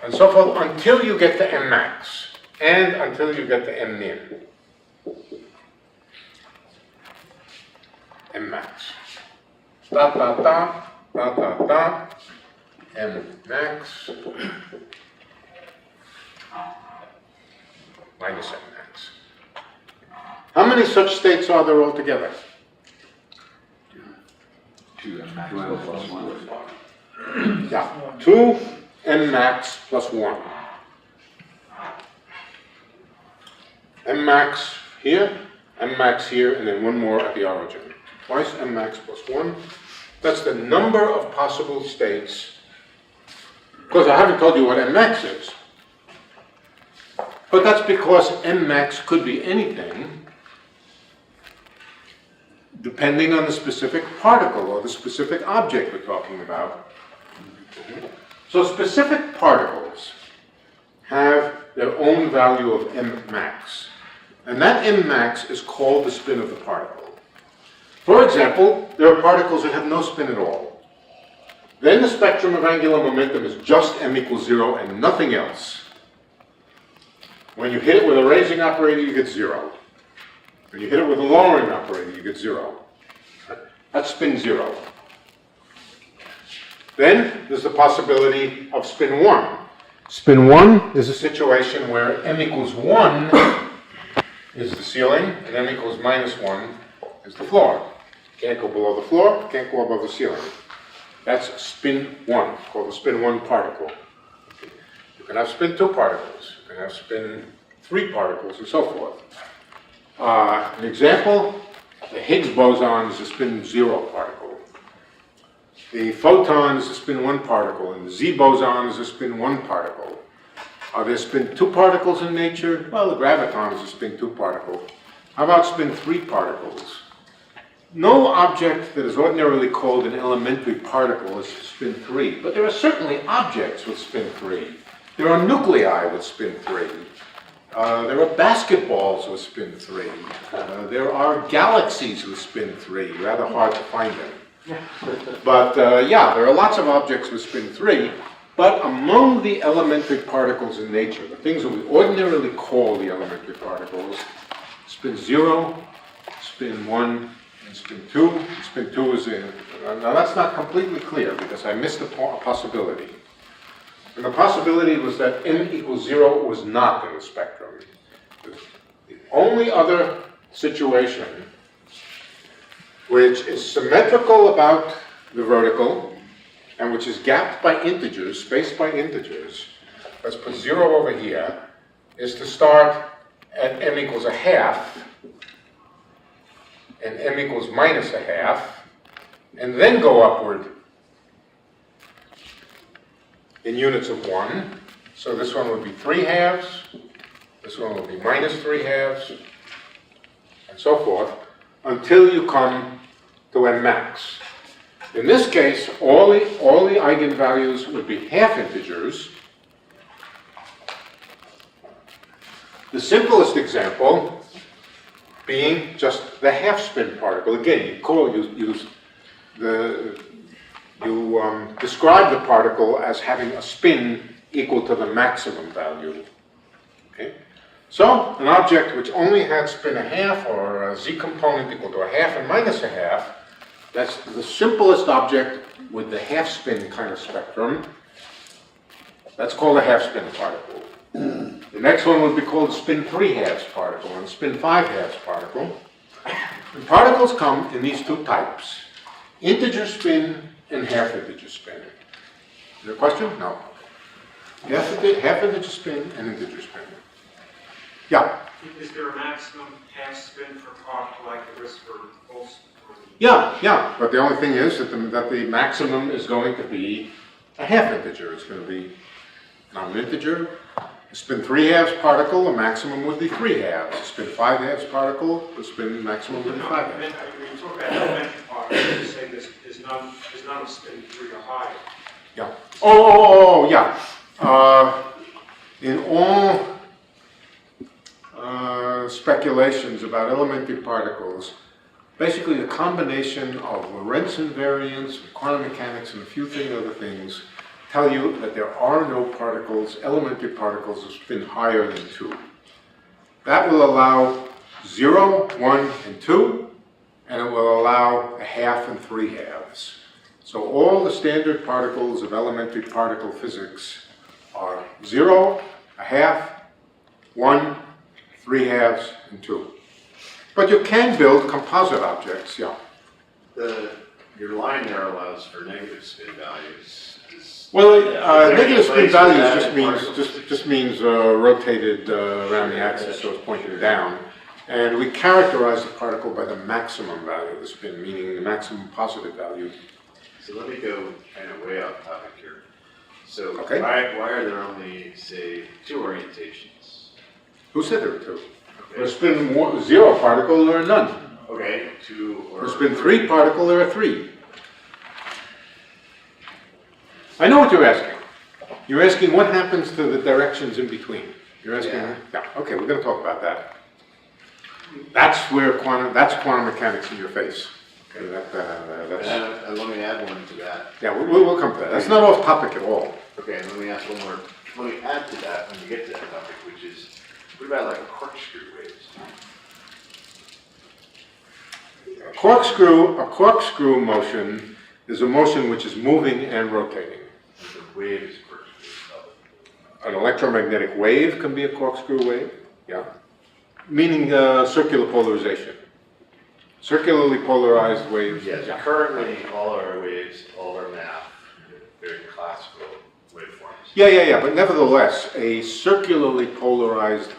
and so forth until you get to m max, and until you get to m min. M max. Dot, dot, dot, dot, dot, dot, M max, minus M max. How many such states are there altogether? 2 M max plus 1. Yeah, 2 M max plus 1. m max here, m max here, and then one more at the origin. Twice m max plus 1. That's the number of possible states. Of course, I haven't told you what m max is. But that's because m max could be anything depending on the specific particle or the specific object we're talking about. So specific particles have their own value of m max. And that m max is called the spin of the particle. For example, there are particles that have no spin at all. Then the spectrum of angular momentum is just m equals 0 and nothing else. When you hit it with a raising operator, you get 0. When you hit it with a lowering operator, you get 0. That's spin 0. Then there's the possibility of spin 1. Spin 1 is a situation where m equals 1 is the ceiling, and m equals minus 1 is the floor. Can't go below the floor, can't go above the ceiling. That's spin 1, called the spin 1 particle. You can have spin 2 particles, you can have spin 3 particles, and so forth. An example, the Higgs boson is a spin 0 particle. The photon is a spin 1 particle, and the Z boson is a spin 1 particle. Are there spin 2 particles in nature? Well, the graviton is a spin 2 particle. How about spin 3 particles? No object that is ordinarily called an elementary particle is spin 3, but there are certainly objects with spin 3. There are nuclei with spin 3. There are basketballs with spin 3. There are galaxies with spin 3. Rather hard to find them. But yeah, there are lots of objects with spin 3. But among the elementary particles in nature, the things that we ordinarily call the elementary particles, spin 0, spin 1, and spin 2. Spin 2 is in. Now that's not completely clear because I missed a possibility. And the possibility was that n equals 0 was not in the spectrum. The only other situation which is symmetrical about the vertical and which is gapped by integers, spaced by integers, let's put 0 over here, is to start at m equals a half and m equals minus a half, and then go upward in units of 1. So this one would be 3 halves, this one would be minus 3 halves, and so forth, until you come to m max. In this case, all the eigenvalues would be half integers. The simplest example being just the half spin particle. Again, you describe the particle as having a spin equal to the maximum value. Okay? So, an object which only had spin a half, or a z component equal to a half and minus a half, that's the simplest object with the half spin kind of spectrum. That's called a half spin particle. The next one would be called a spin 3 halves particle and spin 5 halves particle. And particles come in these two types: integer spin and half integer spin. Is there a question? No. Half integer spin and integer spin. Yeah. Is there a maximum half spin for a particle like there is for pulse? Yeah. But the only thing is that the maximum is going to be a half integer. It's going to be not an integer. A spin 3 halves particle, the maximum would be 3 halves. A spin 5 halves particle, the spin maximum would be 5 halves. When you talk about elementary particles, you say there's none of spin 3 or higher. Yeah. Oh, yeah. In all speculations about elementary particles, basically the combination of Lorentz invariance, quantum mechanics, and a few other things tell you that there are no particles, elementary particles, of spin higher than 2. That will allow 0, 1, and 2, and it will allow a half and 3 halves. So all the standard particles of elementary particle physics are 0, a half, 1, 3 halves, and 2. But you can build composite objects, yeah. Your line there allows for negative spin values. Well, there any negative spin place for values that just in means, particles? just means rotated around the axis, so it's pointing down. And we characterize the particle by the maximum value of the spin, meaning the maximum positive value. So let me go kind of way off topic here. So Okay. why are there only, say, 2 orientations? Who said there were 2? Okay. There's spin 0 particle, there are none. Okay, 2 or... There's spin 3 particle, there are 3. I know what you're asking. You're asking what happens to the directions in between. You're asking, Yeah. okay, we're going to talk about that. That's quantum mechanics in your face. Okay, that's, And let me add one to that. yeah, we'll come to that. That's not off topic at all. Okay, and let me ask one more. Let me add to that when you get to that topic, which is, what about like corkscrew waves? A corkscrew motion is a motion which is moving and rotating. The wave is a corkscrew. An electromagnetic wave can be a corkscrew wave, yeah. Meaning circular polarization. Circularly polarized waves. Yes, yeah. currently all our waves, all our math, very classical waveforms. Yeah, but nevertheless, a circularly polarized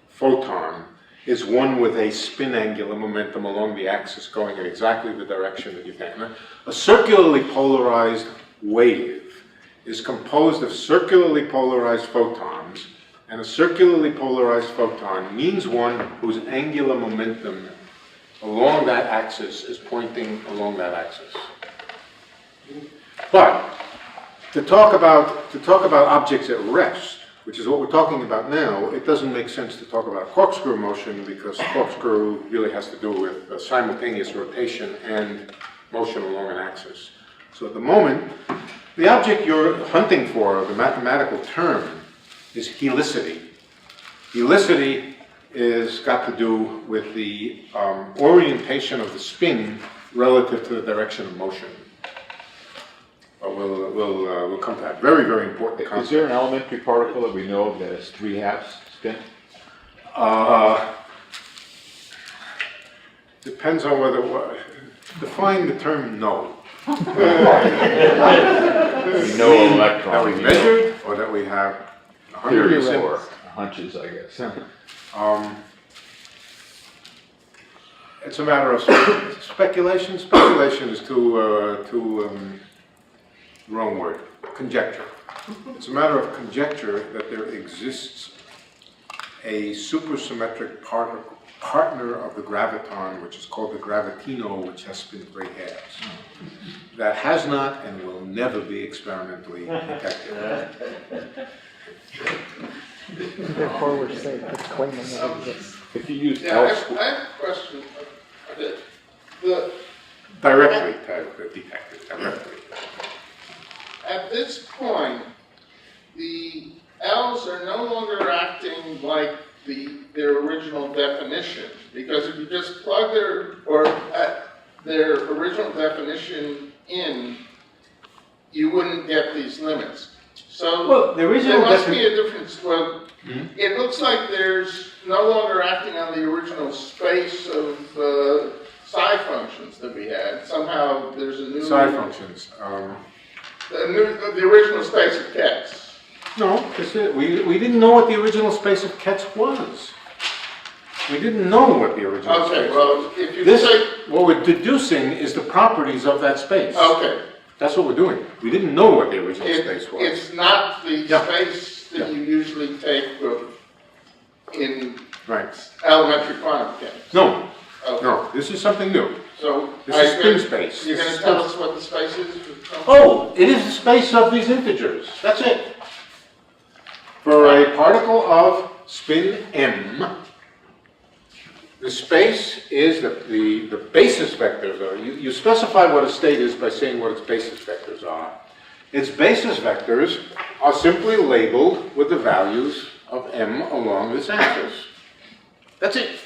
photon is one with a spin angular momentum along the axis going in exactly the direction that you can. A circularly polarized wave is composed of circularly polarized photons, and a circularly polarized photon means one whose angular momentum along that axis is pointing along that axis. But to talk about objects at rest, which is what we're talking about now, it doesn't make sense to talk about corkscrew motion because corkscrew really has to do with simultaneous rotation and motion along an axis. So at the moment, the object you're hunting for, the mathematical term, is helicity. Helicity is got to do with the orientation of the spin relative to the direction of motion. But we'll come to that. Very, very important concept. Is there an elementary particle that we know of that has 3/2 spin? Depends on whether, define the term no. We know electron. That we we know measured, or that we have theories 100%? or hunches, I guess. It's a matter of speculation. Speculation is too wrong word. Conjecture. It's a matter of conjecture that there exists a supersymmetric partner of the graviton, which is called the gravitino, which has spin 3 halves. That has not and will never be experimentally detected. Therefore, we're safe. It's claiming it exists. If you use Yeah, L I have squared, a question. The, Directly detected, directly. at this point, the L's are no longer acting like their original definition, because if you just plug their original definition in, you wouldn't get these limits. So Well, the original there must be a difference. Well, it looks like there's no longer acting on the original space of psi functions that we had. Somehow there's a new Psi functions. the original space of Ketz. No, we didn't know what the original space of Ketz was. We didn't know what the original Okay, space was. well, if you This, say, what we're deducing is the properties of that space. okay, That's what we're doing. We didn't know what the original space was. it's not the Yeah. space that Yeah. you usually take in Right. elementary quantum mechanics. No, Okay. no, this is something new. So This is spin space. You're going to tell us what the space is? Oh, it is the space of these integers. That's it. For a particle of spin m, the space is the basis vectors are. You specify what a state is by saying what its basis vectors are. Its basis vectors are simply labeled with the values of m along this axis. That's it.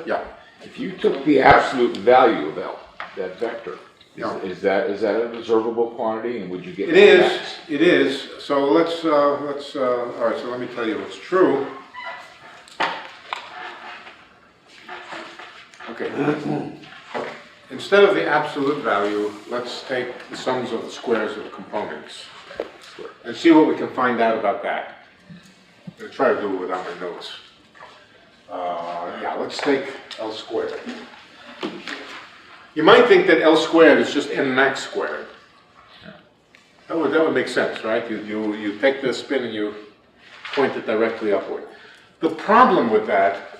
Yeah. if you took the absolute value of L, that vector, Yeah. is that an observable quantity, and would you get? It is. It is. So let's. All right. So let me tell you what's true. Okay. In instead of the absolute value, let's take the sums of the squares of the components and see what we can find out about that. I'm going to try to do it without my notes. Yeah, let's take L squared. You might think that L squared is just n max squared. That would make sense, right? You take the spin and you point it directly upward. The problem with that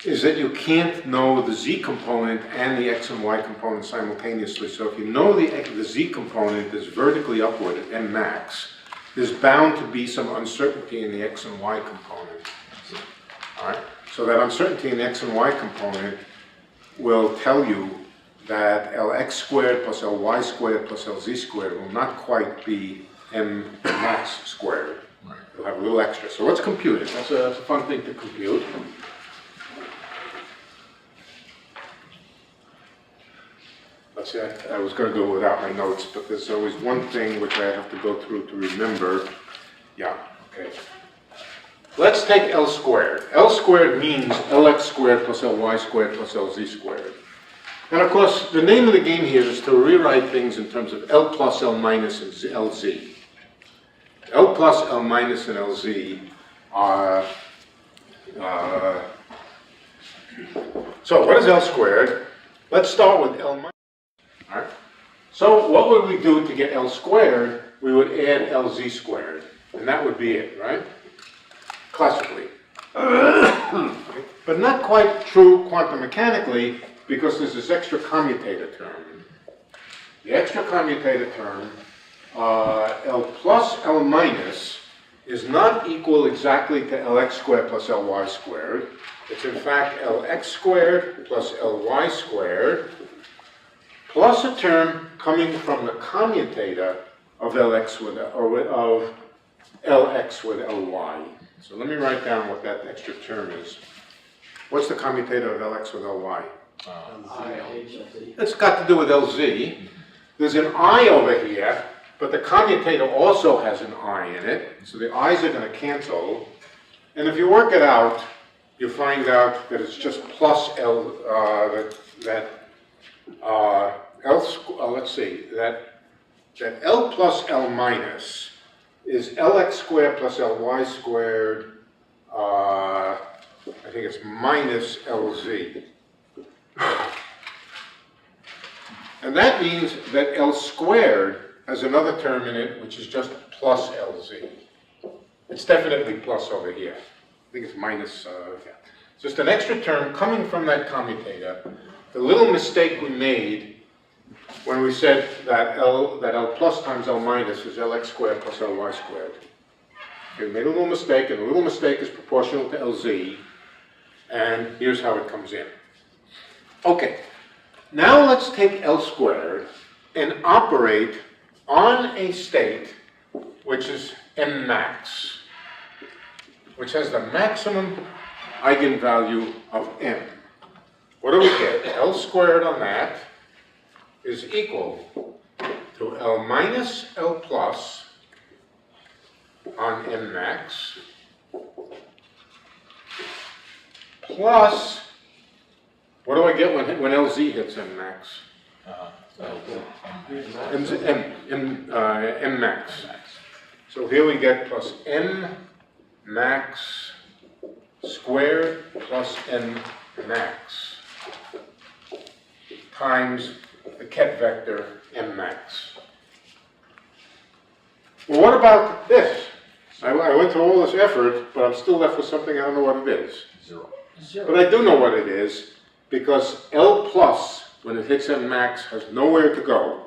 is that you can't know the z component and the x and y component simultaneously. So if you know the z component is vertically upward at n max, there's bound to be some uncertainty in the x and y component. All right? So that uncertainty in the x and y component will tell you that Lx squared plus Ly squared plus Lz squared will not quite be m max squared. You'll have a little extra. So let's compute it. That's a fun thing to compute. Let's see, I was going to do it without my notes, but there's always one thing which I have to go through to remember. Yeah, okay. Let's take L squared. L squared means Lx squared plus Ly squared plus Lz squared. And of course, the name of the game here is to rewrite things in terms of L plus, L minus, and Lz. L plus, L minus, and Lz are... so what is L squared? Let's start with L minus. All right. So what would we do to get L squared? We would add Lz squared. And that would be it, right? Classically. But not quite true quantum mechanically, because there's this extra commutator term. The extra commutator term, L plus L minus, is not equal exactly to Lx squared plus Ly squared. It's in fact Lx squared plus Ly squared plus a term coming from the commutator of Lx with of Lx with Ly. So let me write down what that extra term is. What's the commutator of Lx with Ly? It's got to do with Lz. There's an I over here, but the commutator also has an I in it, so the I's are going to cancel. And if you work it out, you find out that it's just plus L, let's see, that L plus L minus is Lx squared plus Ly squared, I think it's minus Lz. And that means that L squared has another term in it, which is just plus Lz. It's definitely plus over here. I think it's minus, yeah. It's just an extra term coming from that commutator. The little mistake we made when we said that L plus times L minus is Lx squared plus Ly squared. Okay, we made a little mistake, and the little mistake is proportional to Lz, and here's how it comes in. Okay, now let's take L squared and operate on a state which is M max, which has the maximum eigenvalue of M. What do we get? L squared on that is equal to L minus L plus on M max plus, what do I get when Lz hits M max? M max. So here we get plus M max squared plus M max times the ket vector M max. Well, what about this? I went through all this effort, but I'm still left with something I don't know what it is. Zero. But I do know what it is, because L plus, when it hits M max, has nowhere to go.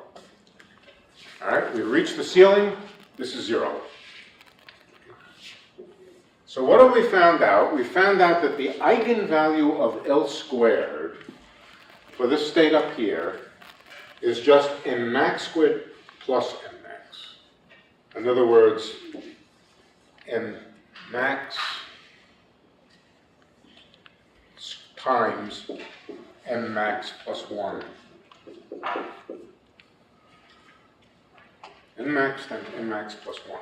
All right, we've reached the ceiling. This is 0. So what have we found out? We found out that the eigenvalue of L squared for this state up here is just M max squared plus M max. In other words, M max times M max plus 1. M max times M max plus 1.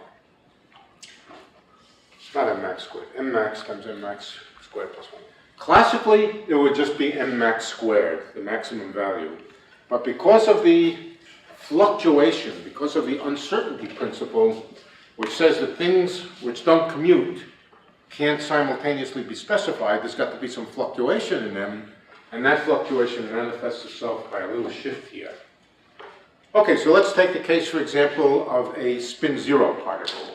Not M max squared. M max times M max squared plus 1. Classically, it would just be M max squared, the maximum value. But because of the fluctuation, because of the uncertainty principle, which says that things which don't commute can't simultaneously be specified, there's got to be some fluctuation in them, and that fluctuation manifests itself by a little shift here. Okay, so let's take the case, for example, of a spin zero particle.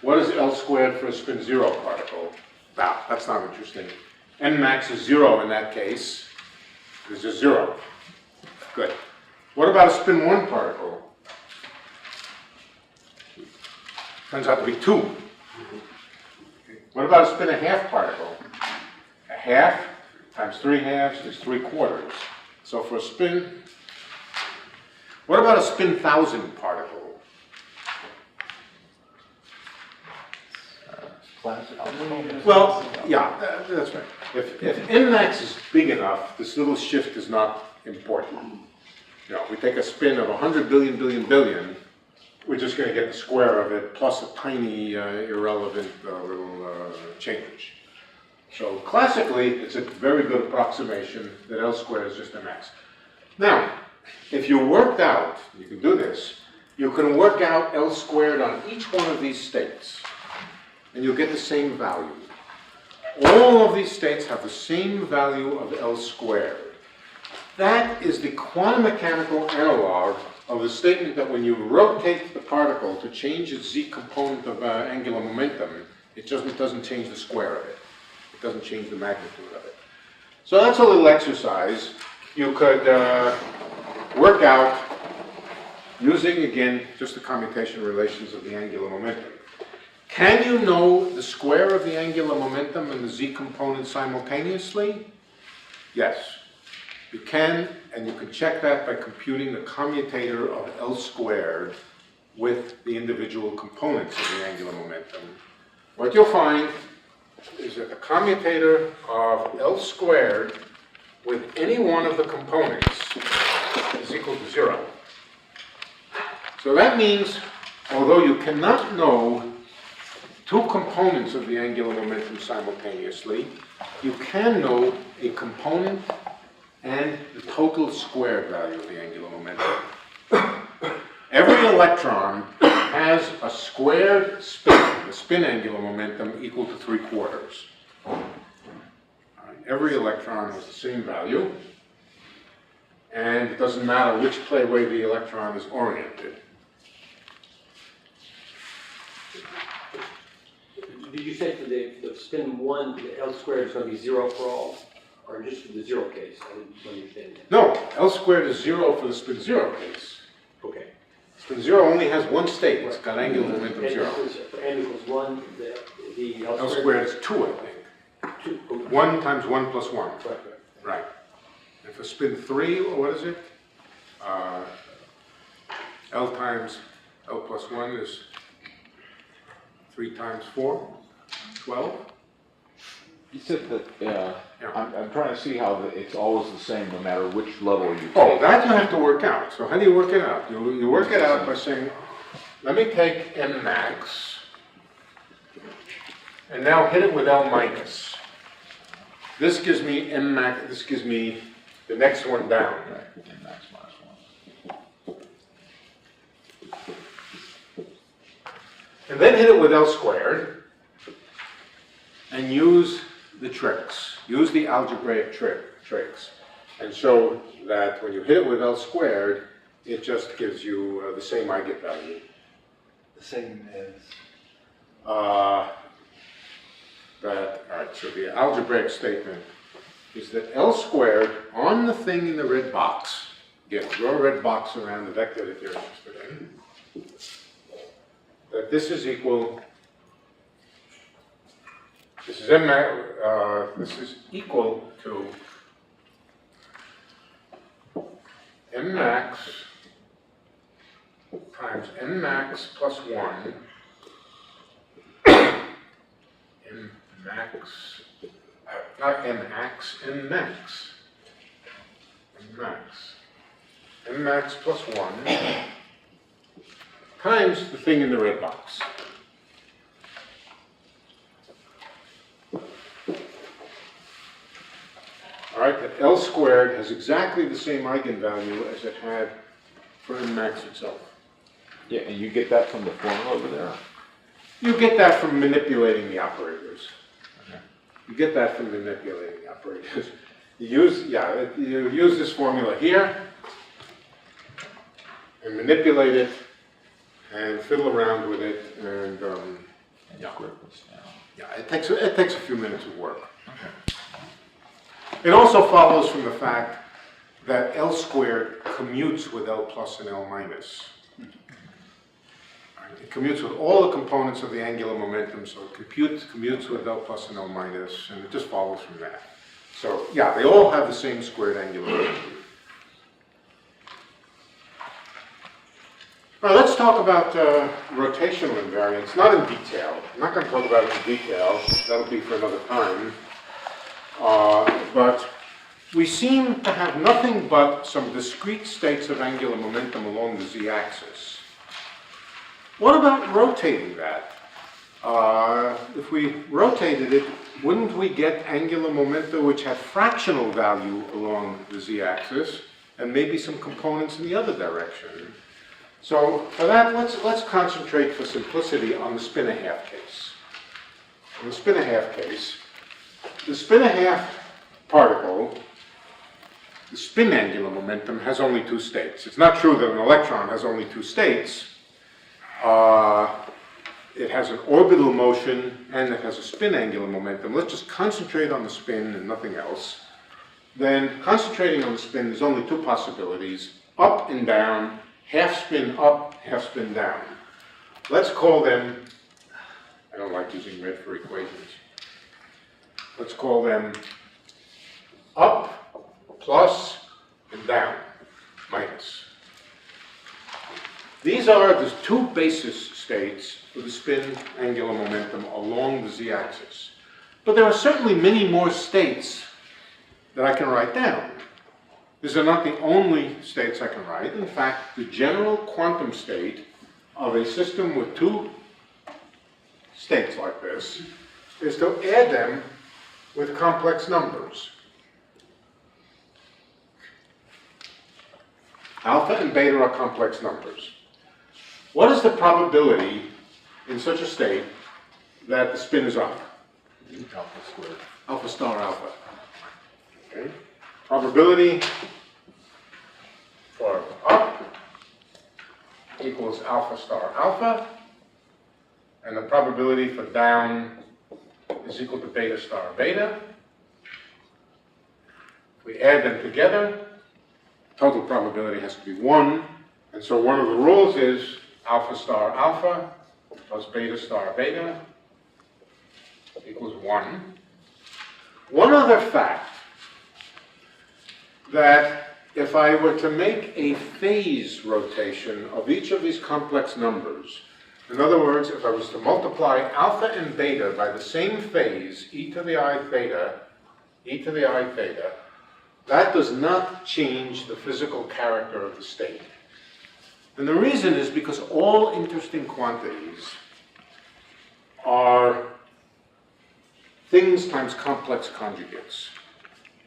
What is L squared for a spin zero particle? Now, that's not interesting. N max is 0 in that case. There's a 0. Good. What about a spin 1 particle? Turns out to be 2. What about a spin a half particle? A half times 3 halves is 3/4. So for a spin, what about a spin 1000 particle? Well, yeah, that's right. If n max is big enough, this little shift is not important. You know, we take a spin of 100 billion billion billion, we're just going to get the square of it plus a tiny irrelevant little change. So classically, it's a very good approximation that L squared is just mx. Now, if you worked out, you can do this, you can work out L squared on each one of these states, and you'll get the same value. All of these states have the same value of L squared. That is the quantum mechanical analog of the statement that when you rotate the particle to change its z component of angular momentum, it doesn't change the square of it. It doesn't change the magnitude of it. So that's a little exercise. You could work out using, again, just the commutation relations of the angular momentum. Can you know the square of the angular momentum and the z component simultaneously? Yes. You can, and you can check that by computing the commutator of L squared with the individual components of the angular momentum. What you'll find is that the commutator of L squared with any one of the components is equal to 0. So that means, although you cannot know two components of the angular momentum simultaneously, you can know a component and the total squared value of the angular momentum. Every electron has a squared spin, the spin angular momentum, equal to 3/4. Every electron has the same value, and it doesn't matter which way the electron is oriented. Did you say for the spin 1, the L squared is going to be 0 for all? Or just for the 0 case? I didn't understand that. No, L squared is 0 for the spin 0 case. Okay. Spin 0 only has one state, it's got angular momentum 0. For n equals 1, the L squared is 2, I think. 2. 1 times 1 plus 1. Right. Right. And for spin 3, what is it? L times L plus 1 is 3 times 4, 12. You said that, Yeah. I'm trying to see how it's always the same no matter which level you take. Oh, that you have to work out. So how do you work it out? You work it out by saying, let me take M max, and now hit it with L minus. This gives me M max, this gives me the next one down. Right, and max minus 1. And then hit it with L squared, and use the tricks. Use the algebraic tricks. And show that when you hit it with L squared, it just gives you the same eigenvalue. The same as. All right, so the algebraic statement is that L squared on the thing in the red box, again, draw a red box around the vector that you're interested in, that this is equal, this is equal to M max times M max plus 1 M max, not M max, M max. M max. M max plus 1 times the thing in the red box. all right, that L squared has exactly the same eigenvalue as it had for n max itself. Yeah, and you get that from the formula over there? You get that from manipulating the operators. You get that from manipulating the operators. You use this formula here and manipulate it and fiddle around with it, and it takes a few minutes of work. It also follows from the fact that L squared commutes with L plus and L minus. It commutes with all the components of the angular momentum, so it commutes with L plus and L minus, and it just follows from that. So yeah, they all have the same squared angular momentum. Now let's talk about rotational invariance, not in detail. I'm not going to talk about it in detail. That'll be for another time. But we seem to have nothing but some discrete states of angular momentum along the z-axis. What about rotating that? If we rotated it, wouldn't we get angular momenta which had fractional value along the z-axis and maybe some components in the other direction? So for that, let's concentrate for simplicity on the spin-a-half case. In the spin-a-half case, the spin-a-half particle, the spin angular momentum, has only two states. It's not true that an electron has only two states. It has an orbital motion and it has a spin angular momentum. Let's just concentrate on the spin and nothing else. Then concentrating on the spin, there's only two possibilities: up and down, half spin up, half spin down. Let's call them, I don't like using red for equations. Let's call them up, plus, and down, minus. These are the two basis states for the spin angular momentum along the z-axis. But there are certainly many more states that I can write down. These are not the only states I can write. In fact, the general quantum state of a system with two states like this is to add them with complex numbers. Alpha and beta are complex numbers. What is the probability in such a state that the spin is up? Alpha squared. Alpha star alpha. Okay. Probability for up equals alpha star alpha, and the probability for down is equal to beta star beta. If we add them together, total probability has to be 1, and so one of the rules is alpha star alpha plus beta star beta equals 1. One other fact, that if I were to make a phase rotation of each of these complex numbers, in other words, if I was to multiply alpha and beta by the same phase, e to the I theta, that does not change the physical character of the state. And the reason is because all interesting quantities are things times complex conjugates.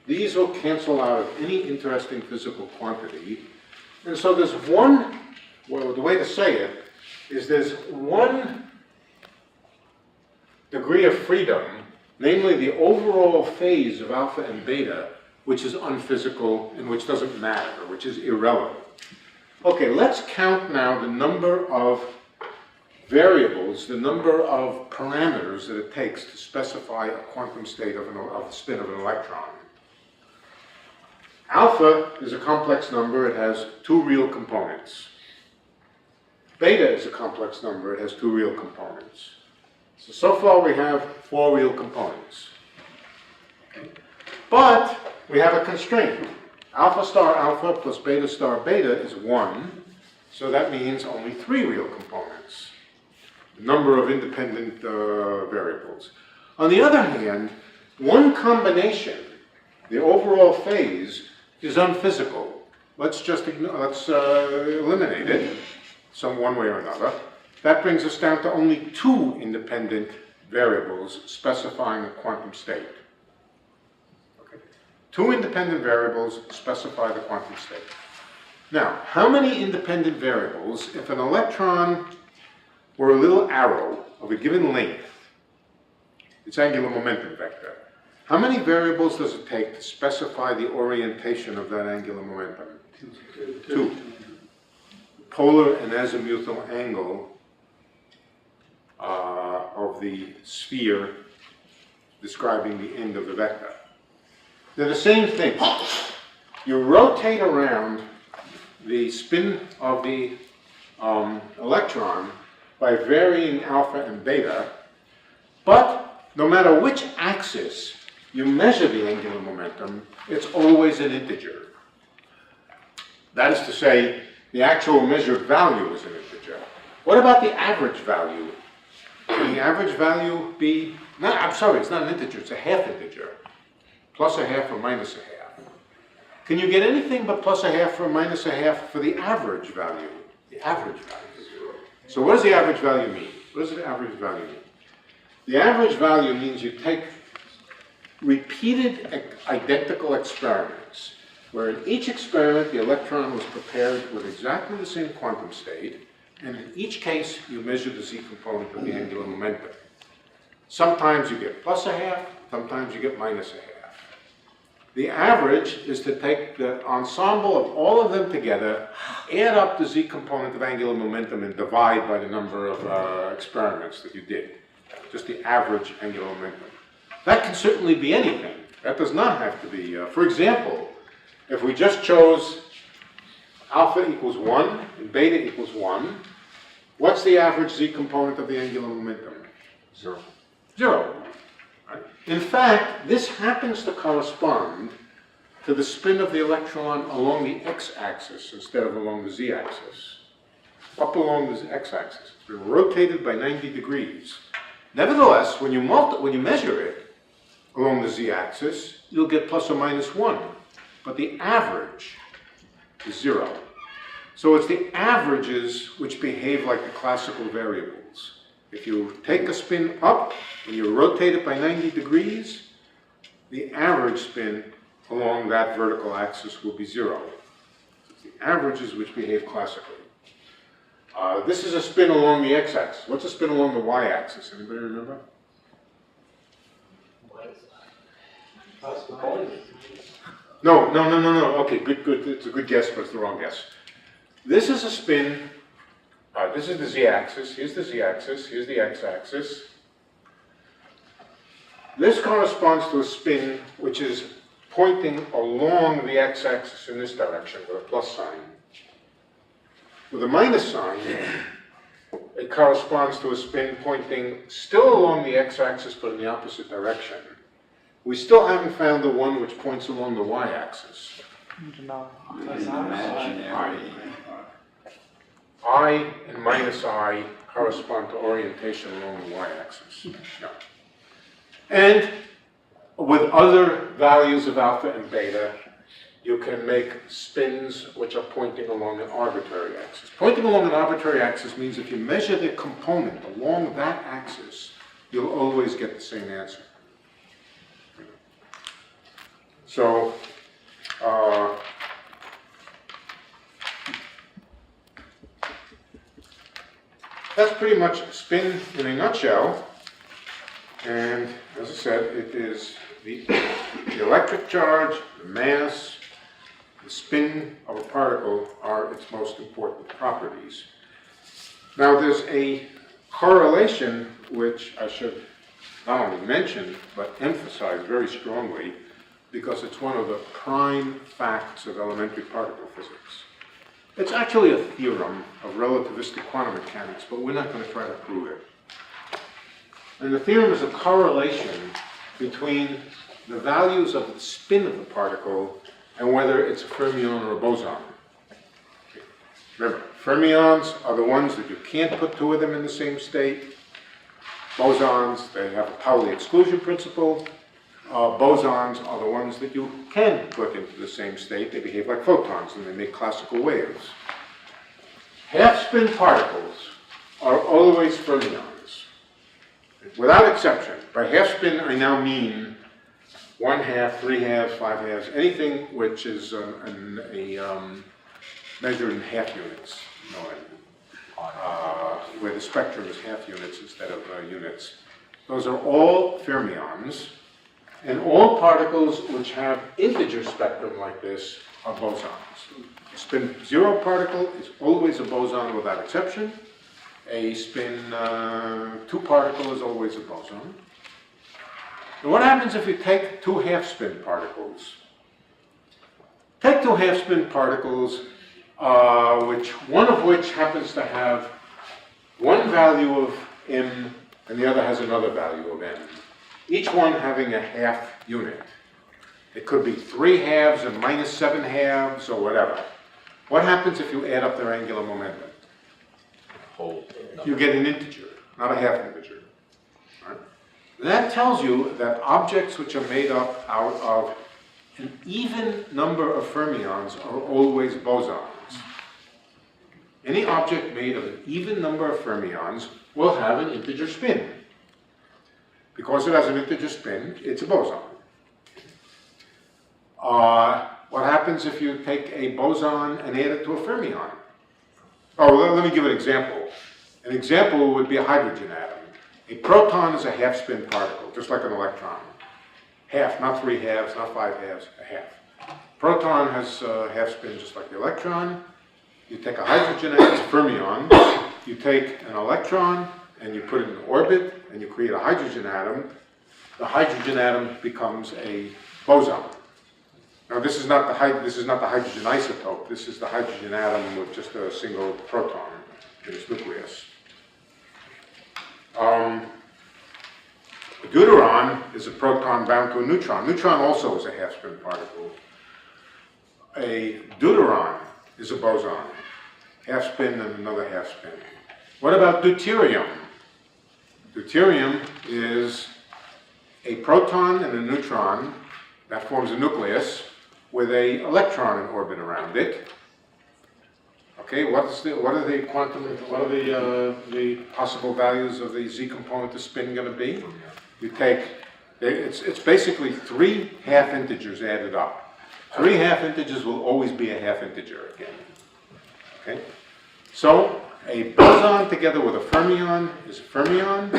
These will cancel out of any interesting physical quantity. And so there's one, well, the way to say it is there's one degree of freedom, namely the overall phase of alpha and beta, which is unphysical and which doesn't matter, which is irrelevant. Okay, let's count now the number of variables, the number of parameters that it takes to specify a quantum state of the spin of an electron. Alpha is a complex number, it has two real components. Beta is a complex number, it has two real components. So far we have 4 real components. Okay. But we have a constraint. Alpha star alpha plus beta star beta is 1, so that means only 3 real components. The number of independent variables. On the other hand, one combination, the overall phase, is unphysical. Let's just eliminate it, one way or another. That brings us down to only 2 independent variables specifying a quantum state. Okay. Two independent variables specify the quantum state. Now, how many independent variables, if an electron were a little arrow of a given length, its angular momentum vector, how many variables does it take to specify the orientation of that angular momentum? Two. Polar and azimuthal angle of the sphere describing the end of the vector. They're the same thing. You rotate around the spin of the electron by varying alpha and beta, but no matter which axis you measure the angular momentum, it's always an integer. That is to say, the actual measured value is an integer. What about the average value? Can the average value be, no, I'm sorry, it's not an integer, it's a half integer. Plus a half or minus a half. Can you get anything but plus a half or minus a half for the average value? The average value is 0. So what does the average value mean? What does the average value mean? The average value means you take repeated identical experiments, where in each experiment the electron was prepared with exactly the same quantum state, and in each case you measure the z component of the angular momentum. Sometimes you get plus a half, sometimes you get minus a half. The average is to take the ensemble of all of them together, add up the z component of angular momentum, and divide by the number of experiments that you did. Just the average angular momentum. That can certainly be anything. That does not have to be, for example, if we just chose alpha equals 1 and beta equals 1, what's the average z component of the angular momentum? 0. 0. Right? In fact, this happens to correspond to the spin of the electron along the x-axis instead of along the z-axis. Up along the x-axis. It's been rotated by 90 degrees. Nevertheless, when you measure it along the z-axis, you'll get plus or minus 1. But the average is 0. So it's the averages which behave like the classical variables. If you take a spin up and you rotate it by 90 degrees, the average spin along that vertical axis will be 0. It's the averages which behave classically. This is a spin along the x-axis. What's a spin along the y-axis? Anybody remember? No. Okay, good. It's a good guess, but it's the wrong guess. This is a spin. This is the z-axis. Here's the z-axis. Here's the x-axis. This corresponds to a spin which is pointing along the x-axis in this direction with a plus sign. With a minus sign, it corresponds to a spin pointing still along the x-axis but in the opposite direction. We still haven't found the one which points along the y-axis. No. I and minus I correspond to orientation along the y-axis. No. And with other values of alpha and beta, you can make spins which are pointing along an arbitrary axis. Pointing along an arbitrary axis means if you measure the component along that axis, you'll always get the same answer. So, that's pretty much spin in a nutshell. And as I said, it is the electric charge, the mass, the spin of a particle are its most important properties. Now there's a correlation which I should not only mention, but emphasize very strongly, because it's one of the prime facts of elementary particle physics. It's actually a theorem of relativistic quantum mechanics, but we're not going to try to prove it. And the theorem is a correlation between the values of the spin of the particle and whether it's a fermion or a boson. Remember, fermions are the ones that you can't put two of them in the same state. Bosons, they have a Pauli exclusion principle. Bosons are the ones that you can put into the same state. They behave like photons and they make classical waves. Half-spin particles are always fermions, without exception. By half-spin, I now mean 1 half, 3 halves, 5 halves, anything which is measured in half units, where the spectrum is half units instead of units. Those are all fermions, and all particles which have integer spectrum like this are bosons. A spin 0 particle is always a boson without exception. A spin 2 particle is always a boson. And what happens if you take 2 half-spin particles? Take 2 half-spin particles, one of which happens to have one value of m and the other has another value of m, each one having a half unit. It could be 3 halves and minus 7 halves or whatever. What happens if you add up their angular momentum? You get an integer, not a half integer. Right? That tells you that objects which are made up out of an even number of fermions are always bosons. Any object made of an even number of fermions will have an integer spin. Because it has an integer spin, it's a boson. What happens if you take a boson and add it to a fermion? Oh, let me give an example. An example would be a hydrogen atom. A proton is a half-spin particle, just like an electron. Half, not 3 halves, not 5 halves, a half. Proton has half spin just like the electron. You take a hydrogen atom, it's a fermion. You take an electron and you put it in orbit and you create a hydrogen atom. The hydrogen atom becomes a boson. Now this is not the hydrogen isotope. This is the hydrogen atom with just a single proton in its nucleus. A deuteron is a proton bound to a neutron. Neutron also is a half-spin particle. A deuteron is a boson, half spin and another half spin. What about deuterium? Deuterium is a proton and a neutron that forms a nucleus with an electron in orbit around it. Okay, what are the possible values of the z component of spin going to be? You take, it's basically 3 half integers added up. 3 half integers will always be a half integer again. Okay, so a boson together with a fermion is a fermion.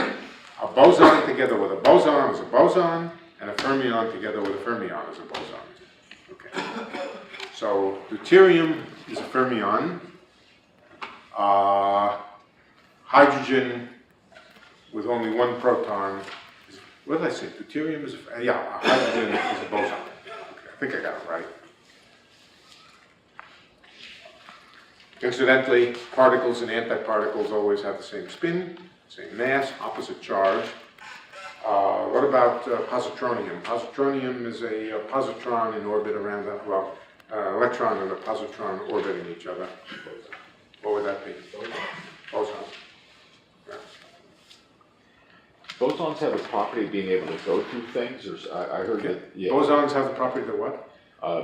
A boson together with a boson is a boson, and a fermion together with a fermion is a boson. Okay, so deuterium is a fermion. Hydrogen with only 1 proton is, what did I say? Deuterium is hydrogen is a boson. Okay, I think I got it right. Incidentally, particles and antiparticles always have the same spin, same mass, opposite charge. What about positronium? Positronium is a positron in orbit around that, electron and a positron orbiting each other. What would that be? Boson. Yeah. Bosons have the property of being able to go through things, or I heard Okay. that, yeah, Bosons have the property of what?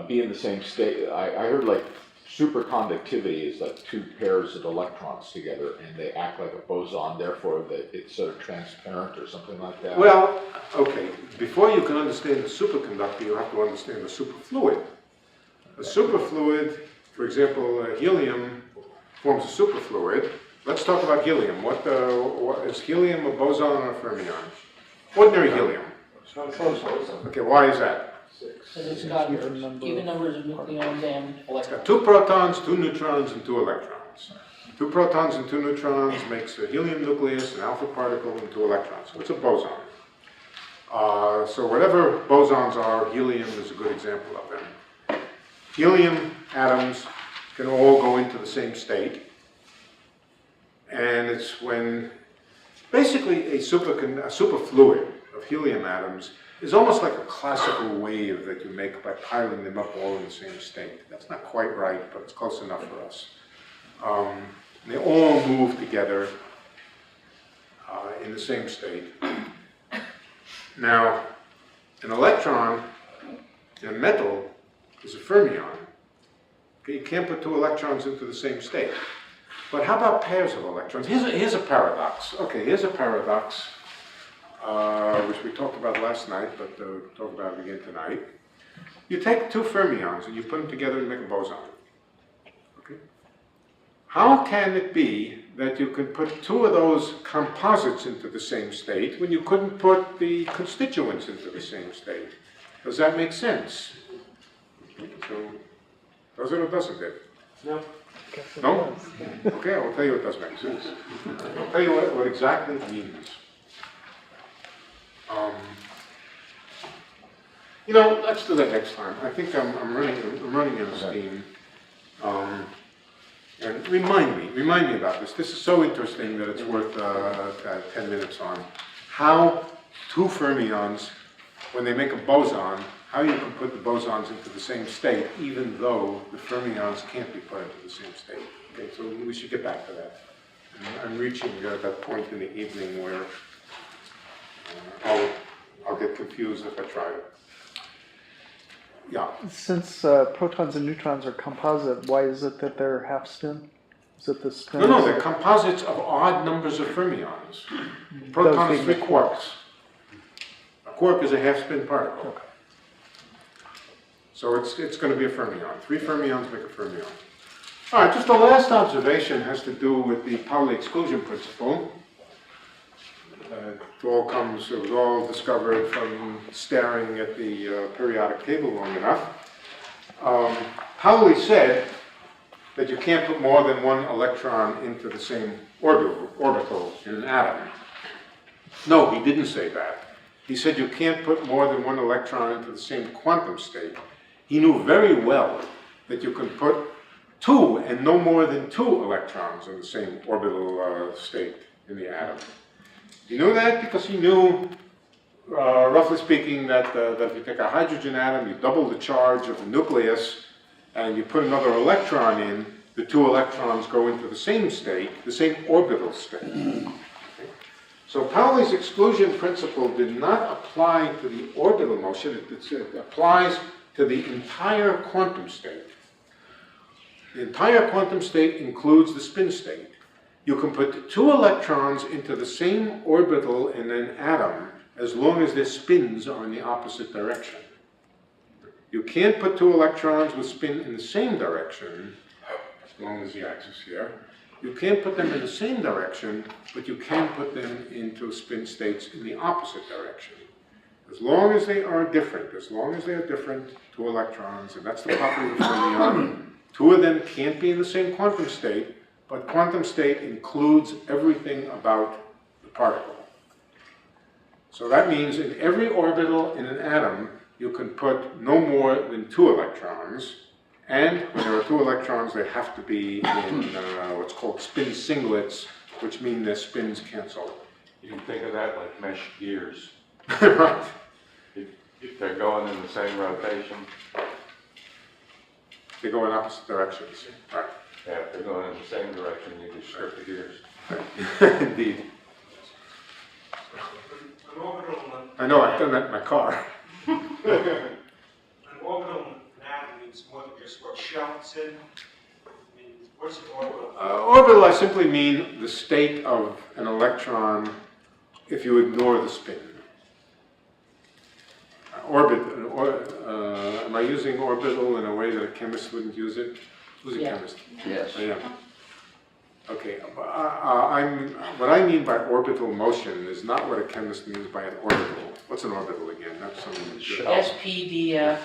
be in the same state. I heard like superconductivity is like 2 pairs of electrons together and they act like a boson, therefore that it's sort of transparent or something like that. Well, okay, before you can understand the superconductor, you have to understand the superfluid. A superfluid, for example, helium forms a superfluid. Let's talk about helium. What is helium, a boson or a fermion? Ordinary helium. Okay, why is that? Because it's got even numbers of nucleons and It's electrons. got 2 protons, 2 neutrons, and 2 electrons. 2 protons and 2 neutrons makes a helium nucleus, an alpha particle, and 2 electrons. So it's a boson. So whatever bosons are, helium is a good example of them. Helium atoms can all go into the same state. And it's when, basically a superfluid of helium atoms is almost like a classical wave that you make by piling them up all in the same state. That's not quite right, but it's close enough for us. They all move together in the same state. Now, an electron in a metal is a fermion. Okay, you can't put 2 electrons into the same state. But how about pairs of electrons? Here's a paradox. Okay, here's a paradox. which we talked about last night, but we'll talk about it again tonight. You take two fermions and you put them together and make a boson. Okay? How can it be that you can put two of those composites into the same state when you couldn't put the constituents into the same state? Does that make sense? So, does it or doesn't it? No. Guess it No? does. Okay, I'll tell you what does make sense. I'll tell you what exactly it means. You know, let's do that next time. I think I'm running out of steam. And remind me about this. This is so interesting that it's worth 10 minutes on. How two fermions, when they make a boson, how you can put the bosons into the same state, even though the fermions can't be put into the same state. Okay, so we should get back to that. And I'm reaching that point in the evening where I'll get confused if I try it. Yeah. Since protons and neutrons are composite, why is it that they're half spin? Is it the spin? No, they're composites of odd numbers of fermions. Proton is 3 quarks. A quark is a half-spin particle. Okay. So it's going to be a fermion. 3 fermions make a fermion. All right, just the last observation has to do with the Pauli exclusion principle. It was all discovered from staring at the periodic table long enough. Pauli said that you can't put more than one electron into the same orbital in an atom. No, he didn't say that. He said you can't put more than one electron into the same quantum state. He knew very well that you can put 2 and no more than 2 electrons in the same orbital state in the atom. He knew that because he knew, roughly speaking, that if you take a hydrogen atom, you double the charge of the nucleus, and you put another electron in, the 2 electrons go into the same state, the same orbital state. Okay? So Pauli's exclusion principle did not apply to the orbital motion, it applies to the entire quantum state. The entire quantum state includes the spin state. You can put 2 electrons into the same orbital in an atom as long as their spins are in the opposite direction. You can't put 2 electrons with spin in the same direction, as long as the axis here. You can't put them in the same direction, but you can put them into spin states in the opposite direction. As long as they are different, 2 electrons, and that's the property of the fermion, 2 of them can't be in the same quantum state, but quantum state includes everything about the particle. So that means in every orbital in an atom, you can put no more than 2 electrons, and when there are 2 electrons, they have to be in what's called spin singlets, which mean their spins cancel. You can think of that like mesh gears. Right. If they're going in the same rotation, They go in opposite directions. Right. yeah, if they're going in the same direction, you can strip the gears. Indeed. An orbital, I know, I've done that in my car. an orbital in an atom means more than just what shell it's in. I mean, what's an orbital? Orbital, I simply mean the state of an electron if you ignore the spin. Am I using orbital in a way that a chemist wouldn't use it? Who's a chemist? Yes. I am. Okay, what I mean by orbital motion is not what a chemist means by an orbital. What's an orbital again? That's something. SPDF.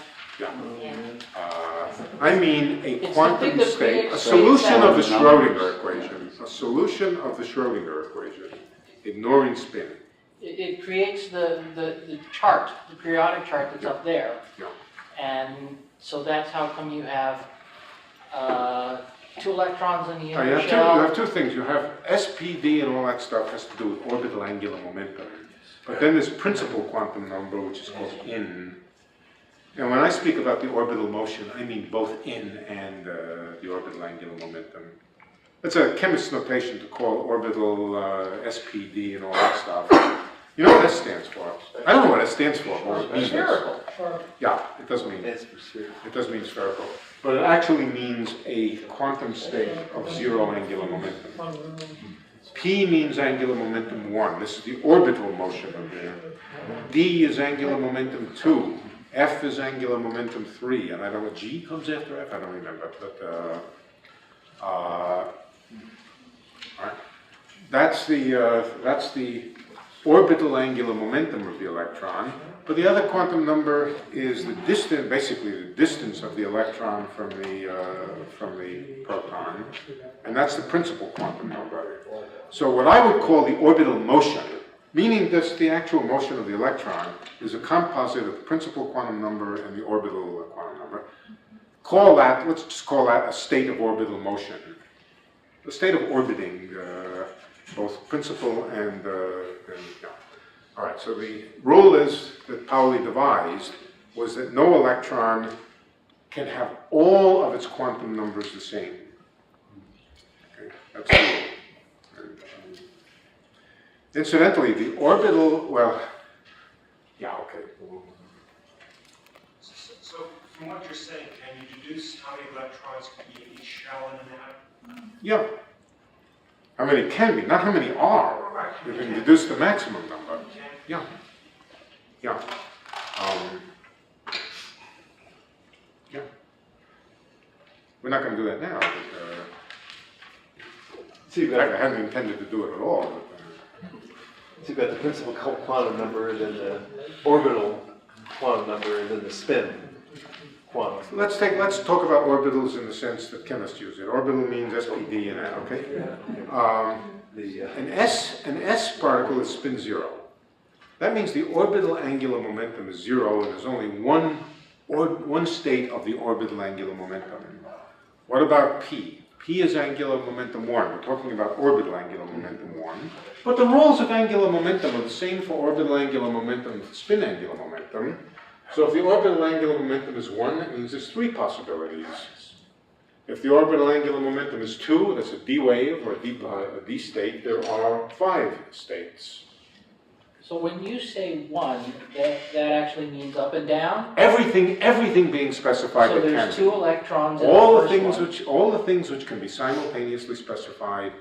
I mean a It's the quantum thing that state, a creates solution of the space Schrodinger equation. A solution of the Schrodinger equation, ignoring spin. It creates the chart, the periodic chart that's up there. Yeah. And so that's how come you have 2 electrons in the You inner have shell. 2 things. You have SPD and all that stuff has to do with orbital angular momentum. But then there's principal quantum number, which is called in. And when I speak about the orbital motion, I mean both in and the orbital angular momentum. That's a chemist's notation to call orbital SPD and all that stuff. You know what S stands for? I don't know what S stands for. Spherical. Yeah, it does mean. It does mean spherical. But it actually means a quantum state of 0 angular momentum. P means angular momentum 1. This is the orbital motion of there. D is angular momentum 2. F is angular momentum 3. And I don't know, G comes after F? I don't remember. But, all right. That's the orbital angular momentum of the electron. But the other quantum number is the distance, basically the distance of the electron from the proton, and that's the principal quantum number. So what I would call the orbital motion, meaning that the actual motion of the electron, is a composite of the principal quantum number and the orbital quantum number. Call that, let's just call that a state of orbital motion, a state of orbiting, both principal and yeah. All right, so the rule is that Pauli devised was that no electron can have all of its quantum numbers the same. Okay, that's the rule. And, incidentally, the orbital, well, yeah, okay. So from what you're saying, can you deduce how many electrons can be in each shell in an atom? Yeah. How many can be, not how many are. You can deduce the maximum number. Yeah. Yeah. Yeah. We're not going to do that now. But, So in fact, I hadn't intended to do it at all. But, so you've got the principal quantum number, then the orbital quantum number, and then the spin quantum. let's talk about orbitals in the sense that chemists use it. Orbital means SPD and N, okay? An S particle is spin 0. That means the orbital angular momentum is 0, and there's only one state of the orbital angular momentum. What about P? P is angular momentum 1. We're talking about orbital angular momentum 1. But the rules of angular momentum are the same for orbital angular momentum and spin angular momentum. So if the orbital angular momentum is 1, that means there's 3 possibilities. If the orbital angular momentum is 2, that's a D wave or a D state, there are 5 states. So when you say 1, that actually means up and down? Everything being specified So that can. there's 2 electrons in all the first one. all the things which can be simultaneously specified.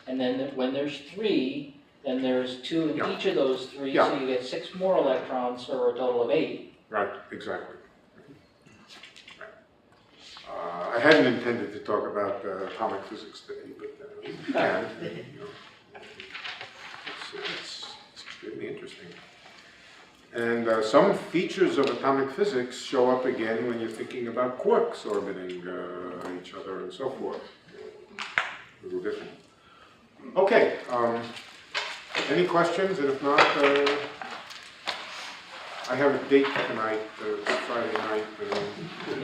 And then when there's 3, then there's 2 in Yeah. each of those 3, Yeah. so you get 6 more electrons for a total of 8. Right, exactly. I hadn't intended to talk about atomic physics today, but we can. You know. It's extremely interesting. And some features of atomic physics show up again when you're thinking about quarks orbiting each other and so forth. A little different. Okay, any questions? And if not, I have a date tonight, it's Friday night.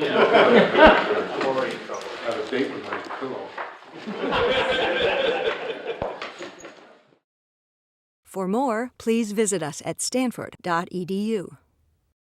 I'm already in trouble. I have a date with my pillow. For more, please visit us at stanford.edu.